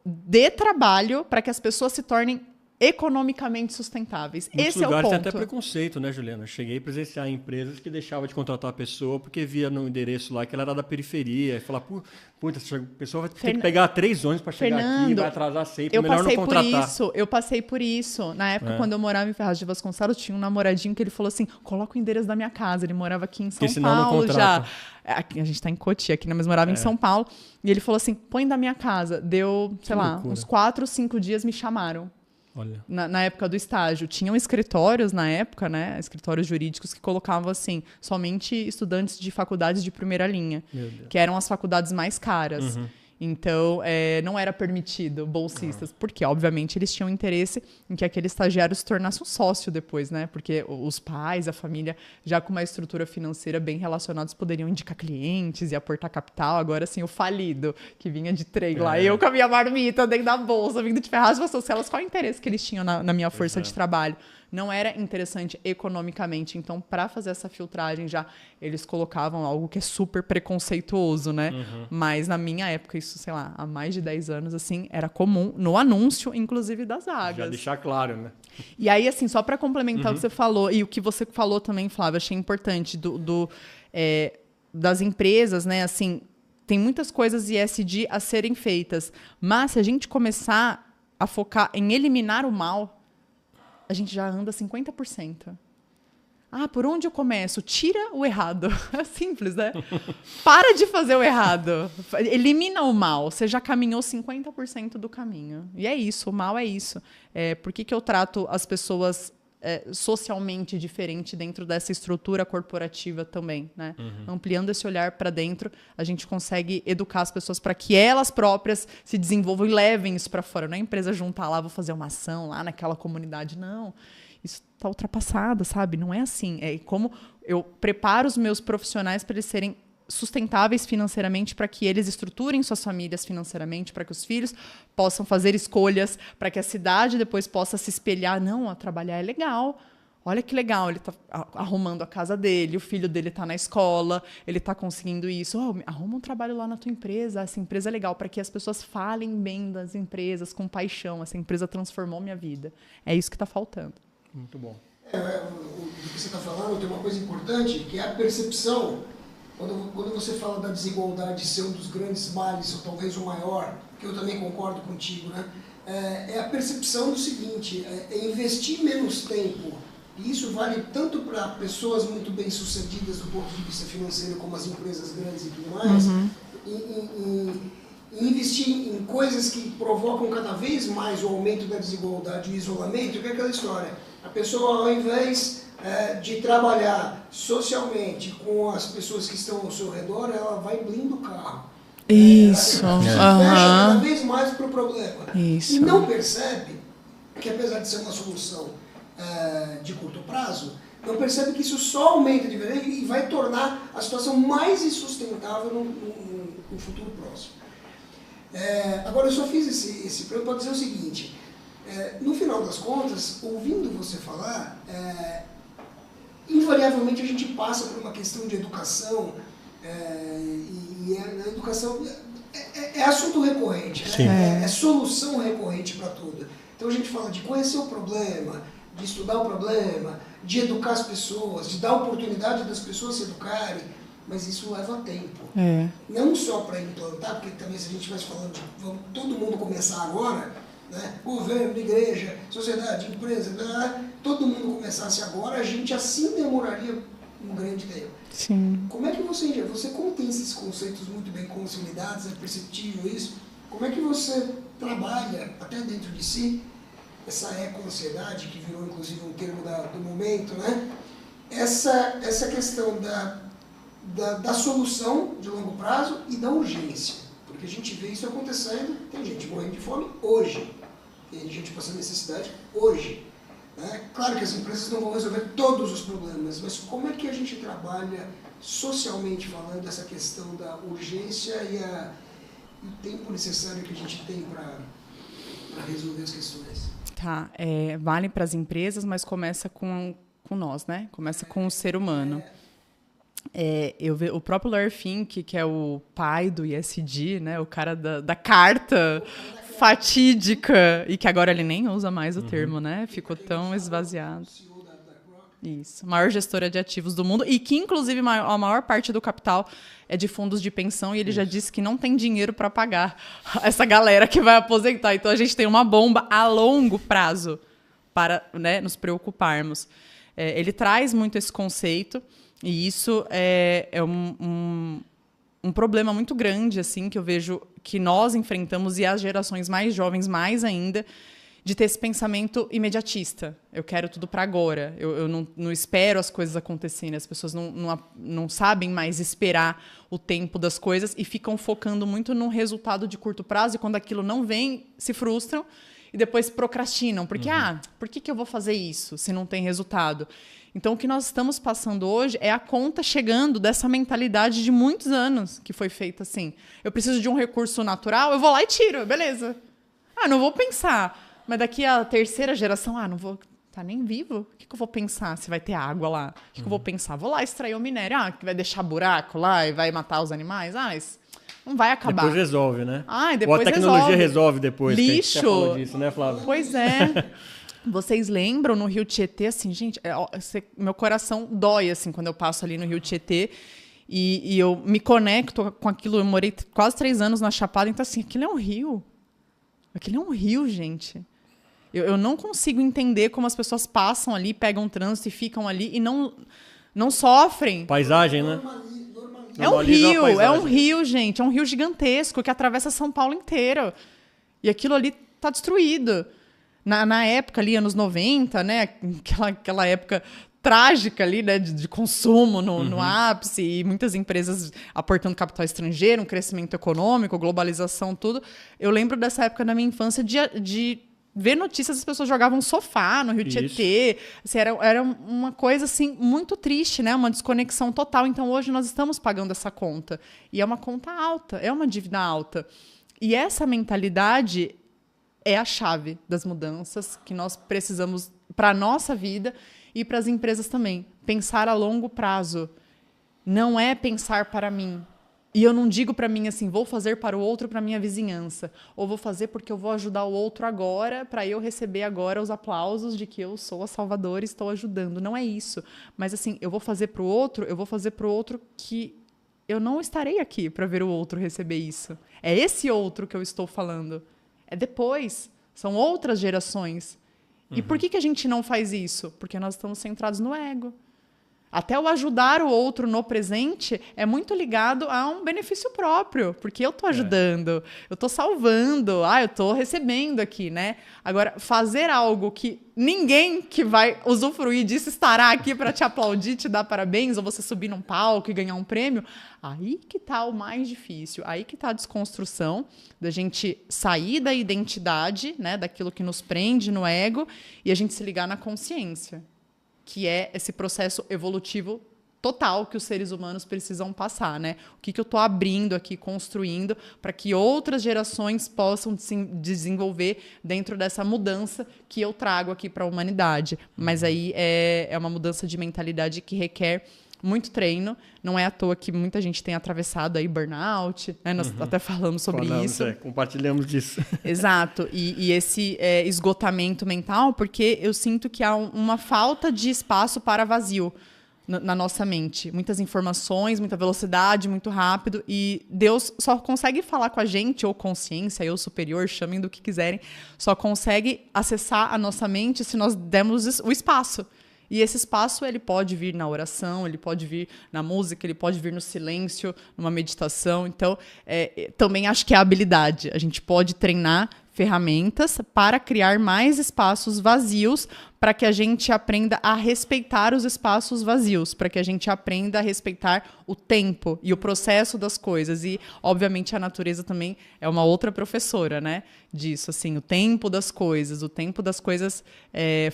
de trabalho para que as pessoas se tornem economicamente sustentáveis. Esse é o ponto. Muitos lugares tem até preconceito, né, Juliana? Eu cheguei a presenciar empresas que deixavam de contratar a pessoa porque via no endereço lá que ela era da periferia. E falar, puta, a pessoa vai ter que pegar 3 ônibus para chegar aqui, vai atrasar sempre, melhor não contratar. Eu passei por isso. Na época, quando eu morava em Ferraz de Vasconcelos, tinha um namoradinho que ele falou assim, coloca o endereço da minha casa. Ele morava aqui em São Paulo já. Aqui, a gente está em Cotia aqui, né? Mas morava em São Paulo. E ele falou assim, põe da minha casa. Deu, sei lá, uns 4 ou 5 dias me chamaram. Olha. Na época do estágio. Tinham escritórios na época, né? Escritórios jurídicos que colocavam assim, somente estudantes de faculdades de primeira linha, que eram as faculdades mais caras. Então, não era permitido bolsistas, porque, obviamente, eles tinham interesse em que aquele estagiário se tornasse um sócio depois, né? Porque os pais, a família, já com uma estrutura financeira bem relacionados, poderiam indicar clientes e aportar capital. Agora, assim, o falido, que vinha de trem lá, eu com a minha marmita dentro da bolsa, vindo de Ferraz de Vasconcelos, qual o interesse que eles tinham na minha força de trabalho? Não era interessante economicamente. Então, para fazer essa filtragem, já eles colocavam algo que é super preconceituoso, né? Mas na minha época, isso, sei lá, há mais de 10 anos, assim, era comum no anúncio, inclusive, das vagas. Já deixar claro, né? E aí, assim, só para complementar o que você falou, e o que você falou também, Flávia, achei importante, das empresas, né? Assim, tem muitas coisas ISD a serem feitas. Mas se a gente começar a focar em eliminar o mal, a gente já anda 50%. Por onde eu começo? Tira o errado. É simples, né? Para de fazer o errado. Elimina o mal. Você já caminhou 50% do caminho. E é isso, o mal é isso. Por que eu trato as pessoas socialmente diferente dentro dessa estrutura corporativa também, né? Ampliando esse olhar para dentro, a gente consegue educar as pessoas para que elas próprias se desenvolvam e levem isso para fora. Não é a empresa juntar lá, vou fazer uma ação lá naquela comunidade. Não, isso está ultrapassado, sabe? Não é assim. É como eu preparo os meus profissionais para eles serem sustentáveis financeiramente, para que eles estruturem suas famílias financeiramente, para que os filhos possam fazer escolhas, para que a cidade depois possa se espelhar. Não, trabalhar é legal. Olha que legal, ele está arrumando a casa dele, o filho dele está na escola, ele está conseguindo isso. Arruma um trabalho lá na tua empresa, essa empresa é legal, para que as pessoas falem bem das empresas com paixão. Essa empresa transformou minha vida. É isso que está faltando. Muito bom. O que você está falando tem uma coisa importante, que é a percepção. Quando você fala da desigualdade ser um dos grandes males, ou talvez o maior, que eu também concordo contigo, né? É a percepção do seguinte, é investir menos tempo, e isso vale tanto para pessoas muito bem-sucedidas do ponto de vista financeiro, como as empresas grandes e tudo mais, em investir em coisas que provocam cada vez mais o aumento da desigualdade e o isolamento, que é aquela história. A pessoa, ao invés de trabalhar socialmente com as pessoas que estão ao seu redor, ela vai blindo o carro. Isso. Ela fecha cada vez mais para o problema. Isso. E não percebe que, apesar de ser uma solução de curto prazo, não percebe que isso só aumenta de vez e vai tornar a situação mais insustentável no futuro próximo. Agora, eu só fiz esse plano para dizer o seguinte. No final das contas, ouvindo você falar, invariavelmente a gente passa por uma questão de educação, e a educação é assunto recorrente, né? É solução recorrente para tudo. Então a gente fala de conhecer o problema, de estudar o problema, de educar as pessoas, de dar oportunidade das pessoas se educarem, mas isso leva tempo. Não só para implantar, porque também se a gente estivesse falando de vamos todo mundo começar agora, né? Governo, igreja, sociedade, empresa, todo mundo começasse agora, a gente assim demoraria um grande tempo. Sim. Como é que você como tem esses conceitos muito bem consolidados, é perceptível isso, como é que você trabalha até dentro de si essa eco-ansiedade, que virou inclusive um termo do momento, né? Essa questão da solução de longo prazo e da urgência. Porque a gente vê isso acontecendo, tem gente morrendo de fome hoje, tem gente passando necessidade hoje. Né? Claro que as empresas não vão resolver todos os problemas, mas como é que a gente trabalha socialmente falando essa questão da urgência e o tempo necessário que a gente tem para resolver as questões? Tá, vale para as empresas, mas começa com nós, né? Começa com o ser humano. O próprio Larry Fink, que é o pai do ESG, né? O cara da carta fatídica, e que agora ele nem usa mais o termo, né? Ficou tão esvaziado. Isso. Maior gestora de ativos do mundo, e que, inclusive, a maior parte do capital é de fundos de pensão, e ele já disse que não tem dinheiro para pagar essa galera que vai aposentar. Então, a gente tem uma bomba a longo prazo para, né, nos preocuparmos. Ele traz muito esse conceito, e isso é um problema muito grande, assim, que eu vejo que nós enfrentamos, e as gerações mais jovens mais ainda, de ter esse pensamento imediatista. Eu quero tudo para agora. Eu não espero as coisas acontecerem. As pessoas não sabem mais esperar o tempo das coisas e ficam focando muito no resultado de curto prazo, e quando aquilo não vem, se frustram e depois procrastinam. Porque, por que eu vou fazer isso se não tem resultado? Então, o que nós estamos passando hoje é a conta chegando dessa mentalidade de muitos anos que foi feita assim. Eu preciso de um recurso natural, eu vou lá e tiro, beleza. Não vou pensar. Mas daqui a terceira geração, não vou... Tá nem vivo? O que eu vou pensar se vai ter água lá? O que eu vou pensar? Vou lá extrair o minério. Que vai deixar buraco lá e vai matar os animais? Isso não vai acabar. Depois resolve, né? Depois ou a tecnologia resolve depois. Lixo. Que a gente falou disso, né, Flávia? Pois é. Vocês lembram no Rio Tietê, assim, gente, meu coração dói, assim, quando eu passo ali no Rio Tietê e eu me conecto com aquilo. Eu morei quase 3 anos na Chapada, então, assim, aquilo é um rio. Aquilo é um rio, gente. Eu não consigo entender como as pessoas passam ali, pegam um trânsito e ficam ali e não sofrem. Paisagem, né? É um rio, gente. É um rio gigantesco que atravessa São Paulo inteiro. E aquilo ali está destruído. Na época ali, anos 90, né? Aquela época trágica ali, né? De consumo no ápice, e muitas empresas aportando capital estrangeiro, um crescimento econômico, globalização, tudo. Eu lembro dessa época da minha infância de ver notícias, as pessoas jogavam sofá no Rio Tietê. Assim, era uma coisa assim, muito triste, né? Uma desconexão total. Então, hoje nós estamos pagando essa conta. E é uma conta alta, é uma dívida alta. E essa mentalidade é a chave das mudanças que nós precisamos para a nossa vida e para as empresas também. Pensar a longo prazo. Não é pensar para mim. E eu não digo para mim assim, vou fazer para o outro, para minha vizinhança. Ou vou fazer porque eu vou ajudar o outro agora, para eu receber agora os aplausos de que eu sou a salvadora e estou ajudando. Não é isso. Mas assim, eu vou fazer para o outro que eu não estarei aqui para ver o outro receber isso. É esse outro que eu estou falando. É depois. São outras gerações. E por que a gente não faz isso? Porque nós estamos centrados no ego. Até o ajudar o outro no presente é muito ligado a um benefício próprio, porque eu estou ajudando, eu estou salvando, eu estou recebendo aqui, né? Agora, fazer algo que ninguém que vai usufruir disso estará aqui para te aplaudir, te dar parabéns, ou você subir num palco e ganhar um prêmio, aí que está o mais difícil, aí que está a desconstrução da gente sair da identidade, né, daquilo que nos prende no ego, e a gente se ligar na consciência, que é esse processo evolutivo total que os seres humanos precisam passar, né? O que eu estou abrindo aqui, construindo, para que outras gerações possam se desenvolver dentro dessa mudança que eu trago aqui para a humanidade. Mas aí é uma mudança de mentalidade que requer muito treino. Não é à toa que muita gente tem atravessado aí burnout, né? Nós até falamos sobre isso. Compartilhamos disso. Exato. E esse esgotamento mental, porque eu sinto que há uma falta de espaço para vazio na nossa mente. Muitas informações, muita velocidade, muito rápido. E Deus só consegue falar com a gente, ou consciência, eu superior, chamem do que quiserem, só consegue acessar a nossa mente se nós dermos o espaço. E esse espaço, ele pode vir na oração, ele pode vir na música, ele pode vir no silêncio, numa meditação. Então, também acho que é a habilidade. A gente pode treinar ferramentas para criar mais espaços vazios, para que a gente aprenda a respeitar os espaços vazios, para que a gente aprenda a respeitar o tempo e o processo das coisas. E, obviamente, a natureza também é uma outra professora, né, disso, assim, o tempo das coisas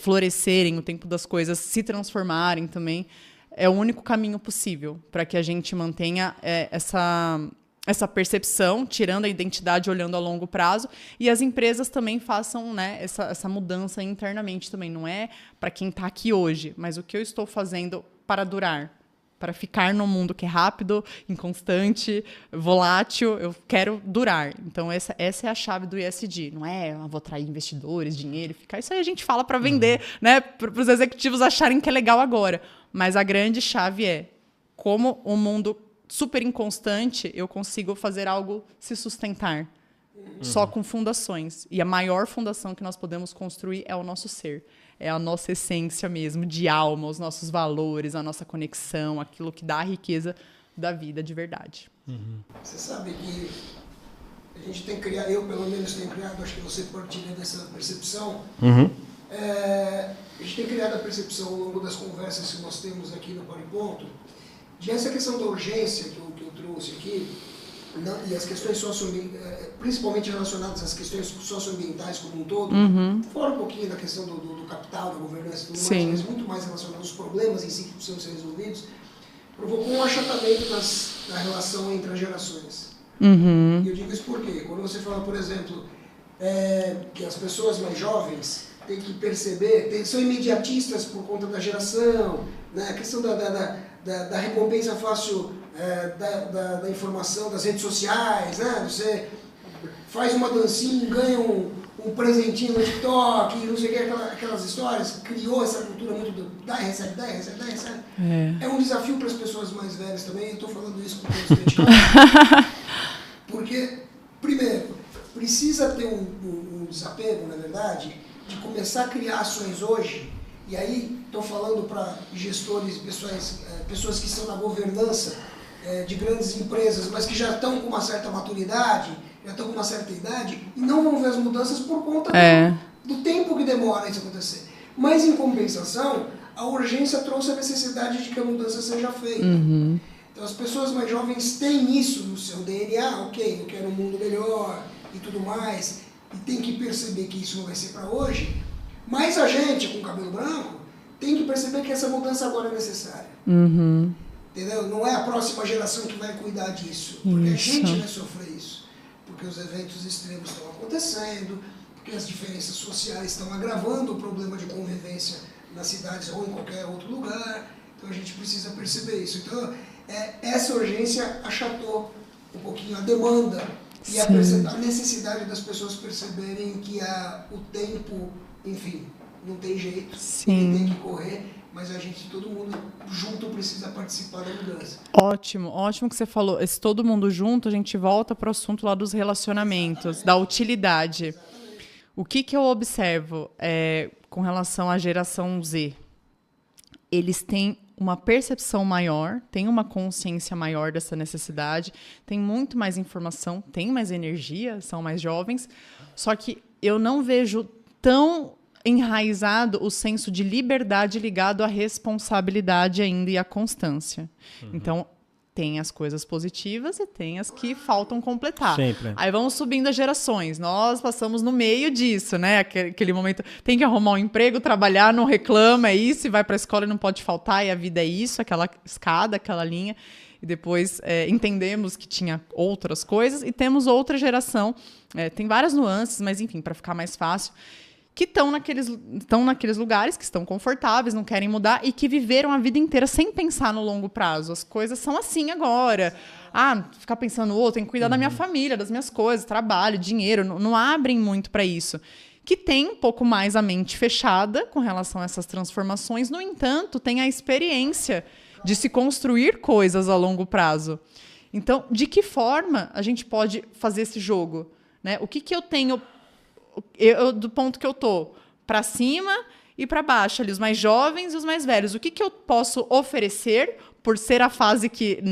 florescerem, o tempo das coisas se transformarem também, é o único caminho possível para que a gente mantenha essa percepção, tirando a identidade, olhando a longo prazo, e as empresas também façam, né, essa mudança internamente também. Não é para quem está aqui hoje, mas o que eu estou fazendo para durar, para ficar num mundo que é rápido, inconstante, volátil, eu quero durar. Então, essa é a chave do ESG. Não é, vou atrair investidores, dinheiro, ficar. Isso aí a gente fala para vender, né, para os executivos acharem que é legal agora. Mas a grande chave é como o mundo super inconstante, eu consigo fazer algo se sustentar. Só com fundações. E a maior fundação que nós podemos construir é o nosso ser. É a nossa essência mesmo, de alma, os nossos valores, a nossa conexão, aquilo que dá a riqueza da vida de verdade. Você sabe que a gente tem criado, eu pelo menos tenho criado, acho que você partilha dessa percepção, a gente tem criado a percepção ao longo das conversas que nós temos aqui no Pare Ponto, de essa questão da urgência que eu trouxe aqui, e as questões principalmente relacionadas às questões socioambientais como um todo, fora um pouquinho da questão do capital, da governança e tudo mais, mas muito mais relacionado aos problemas em si que precisam ser resolvidos, provocou um achatamento da relação entre as gerações. E eu digo isso porque, quando você fala, por exemplo, que as pessoas mais jovens têm que perceber, são imediatistas por conta da geração, né? A questão da recompensa fácil da informação das redes sociais, né? Você faz uma dancinha, ganha um presentinho no TikTok, não sei o que, aquelas histórias, criou essa cultura muito do dá e recebe, dá e recebe, dá e recebe. É um desafio para as pessoas mais velhas também, eu estou falando isso com constante. Porque, primeiro, precisa ter um desapego, na verdade, de começar a criar ações hoje. E aí, estou falando para gestores, pessoas que estão na governança de grandes empresas, mas que já estão com uma certa maturidade, já estão com uma certa idade, e não vão ver as mudanças por conta do tempo que demora isso acontecer. Mas, em compensação, a urgência trouxe a necessidade de que a mudança seja feita. Então, as pessoas mais jovens têm isso no seu DNA, ok, eu quero um mundo melhor e tudo mais, e tem que perceber que isso não vai ser para hoje. Mas a gente, com cabelo branco, tem que perceber que essa mudança agora é necessária. Entendeu? Não é a próxima geração que vai cuidar disso. Porque a gente vai sofrer isso. Porque os eventos extremos estão acontecendo, porque as diferenças sociais estão agravando o problema de convivência nas cidades ou em qualquer outro lugar. Então a gente precisa perceber isso. Então essa urgência achatou um pouquinho a demanda e a necessidade das pessoas perceberem que o tempo, enfim, não tem jeito, tem que correr, mas a gente, todo mundo junto precisa participar da mudança. Ótimo que você falou. Esse todo mundo junto, a gente volta para o assunto lá dos relacionamentos, da utilidade. Exatamente. O que eu observo com relação à geração Z? Eles têm uma percepção maior, têm uma consciência maior dessa necessidade, têm muito mais informação, têm mais energia, são mais jovens, só que eu não vejo tão enraizado o senso de liberdade ligado à responsabilidade ainda e à constância. Então, Tem as coisas positivas e tem as que faltam completar. Sempre. Aí vamos subindo as gerações. Nós passamos no meio disso, né? Aquele momento, tem que arrumar um emprego, trabalhar, não reclama, é isso, e vai para a escola e não pode faltar, e a vida é isso, aquela escada, aquela linha. E depois entendemos que tinha outras coisas, e temos outra geração, tem várias nuances, mas enfim, para ficar mais fácil, que estão naqueles lugares, que estão confortáveis, não querem mudar e que viveram a vida inteira sem pensar no longo prazo. As coisas são assim agora. Ficar pensando, tem que cuidar da minha família, das minhas coisas, trabalho, dinheiro, não abrem muito para isso. Que tem um pouco mais a mente fechada com relação a essas transformações, no entanto, tem a experiência de se construir coisas a longo prazo. Então, de que forma a gente pode fazer esse jogo? Né? O que eu tenho... do ponto que eu tô para cima e para baixo, ali, os mais jovens e os mais velhos. O que eu posso oferecer por ser a fase que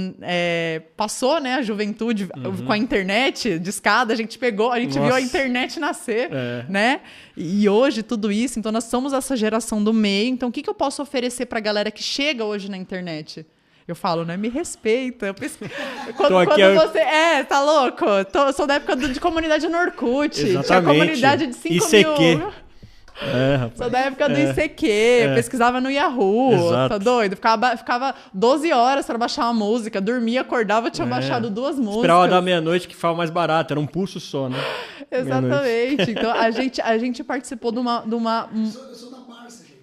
passou, né, a juventude com a internet de escada, a gente viu a internet nascer, né? E hoje tudo isso, então nós somos essa geração do meio. Então o que eu posso oferecer para a galera que chega hoje na internet? Eu falo, né? Me respeita. Quando você... tá louco? Sou da época de comunidade no Orkut. Exatamente. Tinha comunidade de 5 mil. Rapaz. Sou da época do ICQ. Eu pesquisava no Yahoo. Exato. Tá doido? Ficava 12 horas para baixar uma música. Dormia, acordava, tinha baixado 2 músicas. Esperava dar meia-noite que ficava mais barato. Era um pulso só, né? Exatamente. Então, a gente participou de uma... Eu sou da Barça, gente.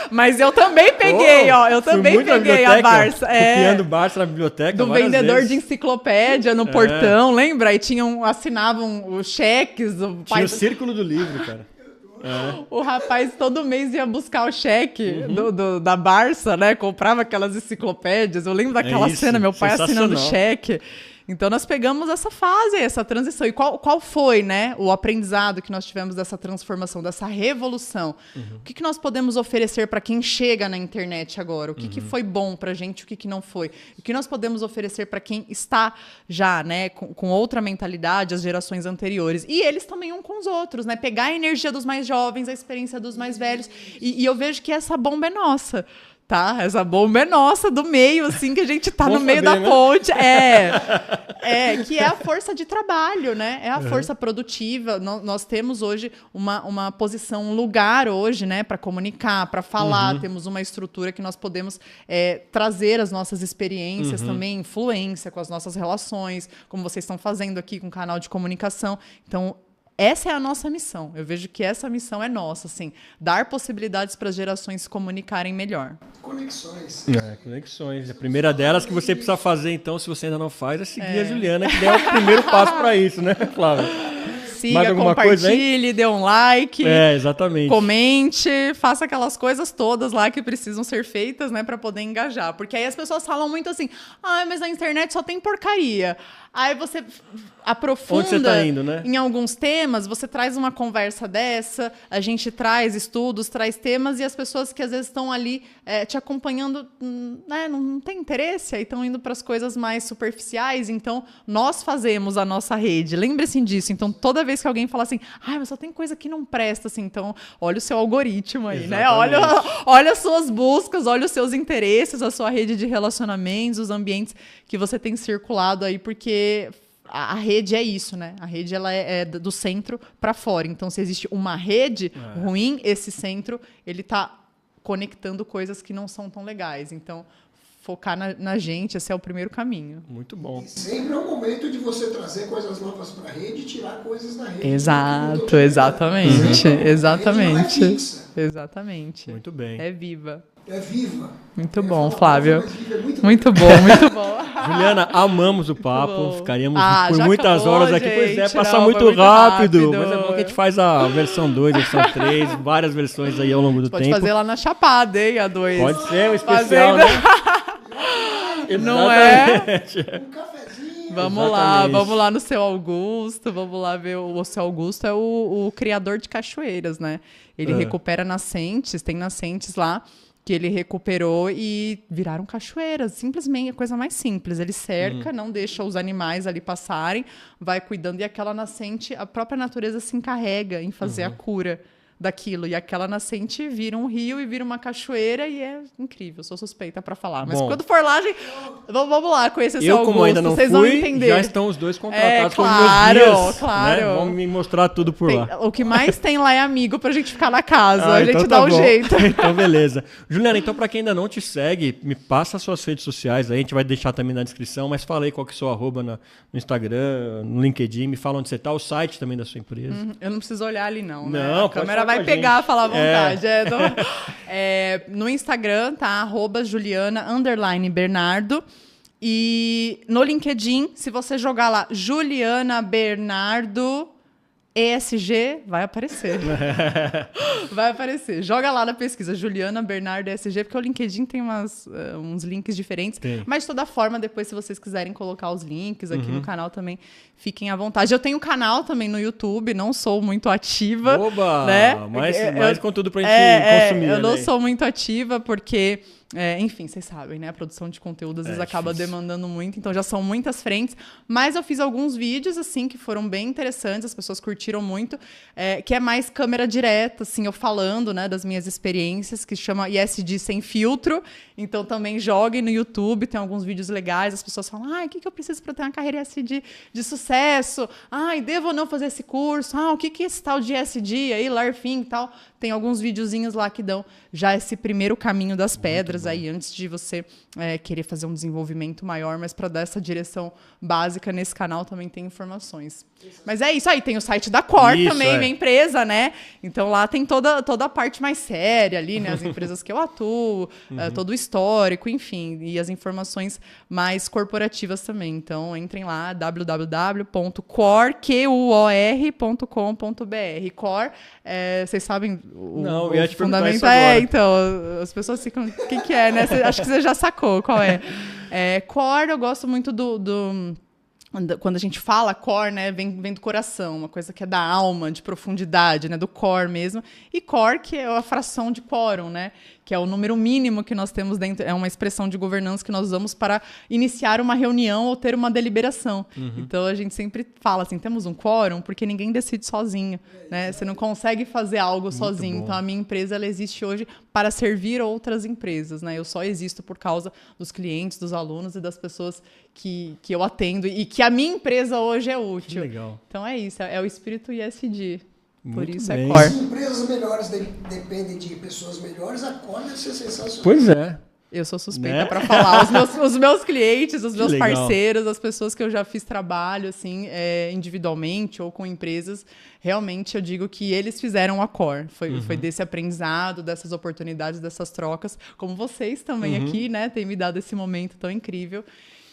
Mas eu também peguei, Eu também peguei a Barça. Copiando Barça na biblioteca. Do vendedor de enciclopédia no portão, lembra? Aí assinavam os cheques. Tinha o círculo do livro, cara. O rapaz todo mês ia buscar o cheque da Barça, né? Comprava aquelas enciclopédias. Eu lembro daquela cena, meu pai assinando cheque. Então, nós pegamos essa fase, essa transição. E qual foi, né, o aprendizado que nós tivemos dessa transformação, dessa revolução? O que nós podemos oferecer para quem chega na internet agora? O que foi bom para a gente, o que não foi? O que nós podemos oferecer para quem está já, né, com outra mentalidade, as gerações anteriores? E eles também um com os outros, né? Pegar a energia dos mais jovens, a experiência dos mais velhos. E eu vejo que essa bomba é nossa. Tá? Essa bomba é nossa, do meio, assim, que a gente tá no meio da ponte. Que é a força de trabalho, né? É a força produtiva. Nós temos hoje uma posição, um lugar hoje, né? Para comunicar, para falar. Temos uma estrutura que nós podemos trazer as nossas experiências também, influência com as nossas relações, como vocês estão fazendo aqui com o canal de comunicação. Então, essa é a nossa missão. Eu vejo que essa missão é nossa, assim, dar possibilidades para as gerações se comunicarem melhor. Conexões. Conexões. A primeira delas que você precisa fazer, então, se você ainda não faz, é seguir a Juliana, que é o primeiro passo para isso, né, Flávia? Siga, compartilhe, dê um like. Exatamente. Comente, faça aquelas coisas todas lá que precisam ser feitas, né, para poder engajar. Porque aí as pessoas falam muito assim, mas na internet só tem porcaria. Aí você aprofunda Onde você tá indo, né? em alguns temas, você traz uma conversa dessa, a gente traz estudos, traz temas, e as pessoas que às vezes estão ali te acompanhando, né, não tem interesse, aí estão indo para as coisas mais superficiais. Então, nós fazemos a nossa rede. Lembre-se disso. Então, toda vez que alguém fala assim, mas só tem coisa que não presta, assim, então, olha o seu algoritmo aí, exatamente, né? Olha as suas buscas, olha os seus interesses, a sua rede de relacionamentos, os ambientes que você tem circulado aí, porque a rede é isso, né? A rede ela é do centro para fora. Então, se existe uma rede ruim, esse centro ele está conectando coisas que não são tão legais. Então, focar na gente, esse é o primeiro caminho. Muito bom. E sempre é um momento de você trazer coisas novas para a rede e tirar coisas da rede. Exato, exatamente. Exatamente. A rede não é fixa. Exatamente. Muito bem. É viva. É viva. Muito bom, Flávio. Muito bom, muito bom. Juliana, amamos o papo. Bom. Ficaríamos por já muitas acabou, horas aqui. gente. Pois é, passa Não, muito foi muito rápido. rápido. Mas é bom que a gente faz a versão 2, a versão 3, várias versões aí ao longo do Pode tempo. fazer lá na Chapada, hein, a 2. Pode ser, um especial, né? Não é? Um cafezinho. Vamos lá no Seu Augusto, vamos lá ver. O Seu Augusto é o criador de cachoeiras, né? Ele recupera nascentes, tem nascentes lá que ele recuperou e viraram cachoeiras. Simplesmente, a coisa mais simples. Ele cerca, não deixa os animais ali passarem, vai cuidando, e aquela nascente, a própria natureza se encarrega em fazer a cura daquilo. E aquela nascente vira um rio e vira uma cachoeira e é incrível. Sou suspeita para falar. Mas quando for lá, gente, vamos lá conhecer seu Augusto. Como ainda não vocês fui, vão entender. já estão os dois contratados como meus guias. Claro. Né? Vão me mostrar tudo por lá. O que mais tem lá é amigo pra gente ficar na casa. A gente então dá um jeito. Então, beleza. Juliana, então pra quem ainda não te segue, me passa as suas redes sociais aí. A gente vai deixar também na descrição, mas fala aí qual que é o seu arroba no Instagram, no LinkedIn. Me fala onde você tá, o site também da sua empresa. Eu não preciso olhar ali, não. Não, né? A câmera vai pegar, falar à vontade. No Instagram, tá? @Juliana_Bernardo. E no LinkedIn, se você jogar lá Juliana Bernardo ESG, vai aparecer. Vai aparecer. Joga lá na pesquisa, Juliana Bernardo ESG, porque o LinkedIn tem uns links diferentes. Tem. Mas de toda forma, depois, se vocês quiserem colocar os links aqui no canal também, fiquem à vontade. Eu tenho um canal também no YouTube, não sou muito ativa. Oba! Né? Mais conteúdo pra gente consumir. Eu não sou muito ativa porque... enfim, vocês sabem, né? A produção de conteúdo às vezes acaba demandando muito, então já são muitas frentes. Mas eu fiz alguns vídeos, assim, que foram bem interessantes, as pessoas curtiram muito, que é mais câmera direta, assim, eu falando, né, das minhas experiências, que chama ISD Sem Filtro. Então também joguem no YouTube, tem alguns vídeos legais, as pessoas falam, o que eu preciso para ter uma carreira ISD de sucesso? Devo ou não fazer esse curso? O que é esse tal de ISD aí, Larfin e tal? Tem alguns videozinhos lá que dão já esse primeiro caminho das pedras aí, antes de você querer fazer um desenvolvimento maior, mas para dar essa direção básica nesse canal também tem informações. Mas é isso aí, tem o site da Core também, minha empresa, né? Então lá tem toda a parte mais séria ali, né? As empresas que eu atuo, todo o histórico, enfim, e as informações mais corporativas também. Então entrem lá, www.core.com.br. Core, vocês sabem Não, eu ia te perguntar fundamento isso agora. então, as pessoas ficam, o que é, né? Acho que você já sacou qual é. Core, eu gosto muito quando a gente fala core, né, vem do coração, uma coisa que é da alma, de profundidade, né, do core mesmo. E core, que é a fração de quórum, né, que é o número mínimo que nós temos dentro, é uma expressão de governança que nós usamos para iniciar uma reunião ou ter uma deliberação. Então a gente sempre fala assim, temos um quórum porque ninguém decide sozinho, né? Você não consegue fazer algo sozinho. Bom. Então a minha empresa ela existe hoje para servir outras empresas, né? Eu só existo por causa dos clientes, dos alunos e das pessoas que eu atendo e que a minha empresa hoje é útil. Que legal. Então é isso, é o espírito ISD. Por Muito isso bem. é core. As empresas melhores dependem de pessoas melhores, a Core deve ser sensacional. Pois é. Eu sou suspeita Né? para falar. Os meus clientes, os meus legal. parceiros, as pessoas que eu já fiz trabalho, assim, individualmente ou com empresas, realmente eu digo que eles fizeram a Core. Foi desse aprendizado, dessas oportunidades, dessas trocas, como vocês também aqui, né, têm me dado esse momento tão incrível.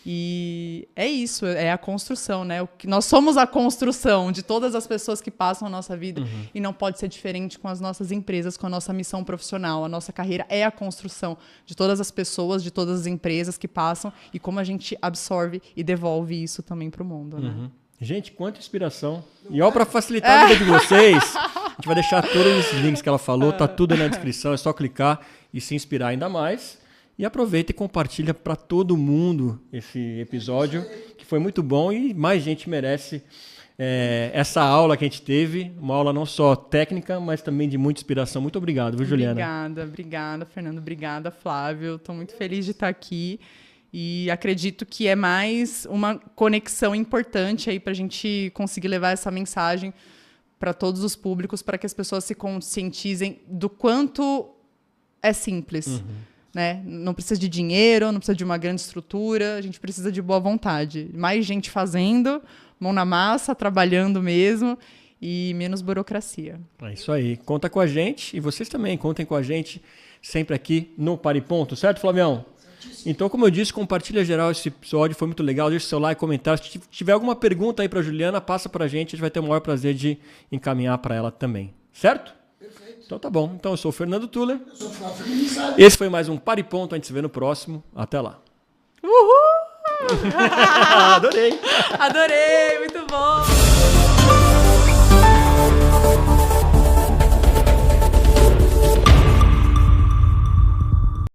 E é isso, é a construção, né? Nós somos a construção de todas as pessoas que passam a nossa vida e não pode ser diferente com as nossas empresas, com a nossa missão profissional. A nossa carreira é a construção de todas as pessoas, de todas as empresas que passam e como a gente absorve e devolve isso também para o mundo, né? Gente, quanta inspiração. E ó, para facilitar a vida de vocês, a gente vai deixar todos esses links que ela falou, tá tudo aí na descrição, é só clicar e se inspirar ainda mais. E aproveita e compartilha para todo mundo esse episódio, que foi muito bom e mais gente merece essa aula que a gente teve. Uma aula não só técnica, mas também de muita inspiração. Muito obrigado, viu, Juliana? Obrigada, Fernando. Obrigada, Flávio. Estou muito feliz de estar aqui e acredito que é mais uma conexão importante aí para a gente conseguir levar essa mensagem para todos os públicos, para que as pessoas se conscientizem do quanto é simples. Né? Não precisa de dinheiro, não precisa de uma grande estrutura, a gente precisa de boa vontade. Mais gente fazendo, mão na massa, trabalhando mesmo e menos burocracia. É isso aí. Conta com a gente e vocês também contem com a gente sempre aqui no Para e Ponto, certo, Flavião? Então, como eu disse, compartilha geral esse episódio, foi muito legal. Deixa seu like, comentário. Se tiver alguma pergunta aí para Juliana, passa para a gente vai ter o maior prazer de encaminhar para ela também. Certo? Então tá bom. Então eu sou o Fernando Tuller. Eu sou o Flávio Feliz. Esse foi mais um Para e Ponto. A gente se vê no próximo. Até lá. Uhul! Adorei! Adorei, muito bom!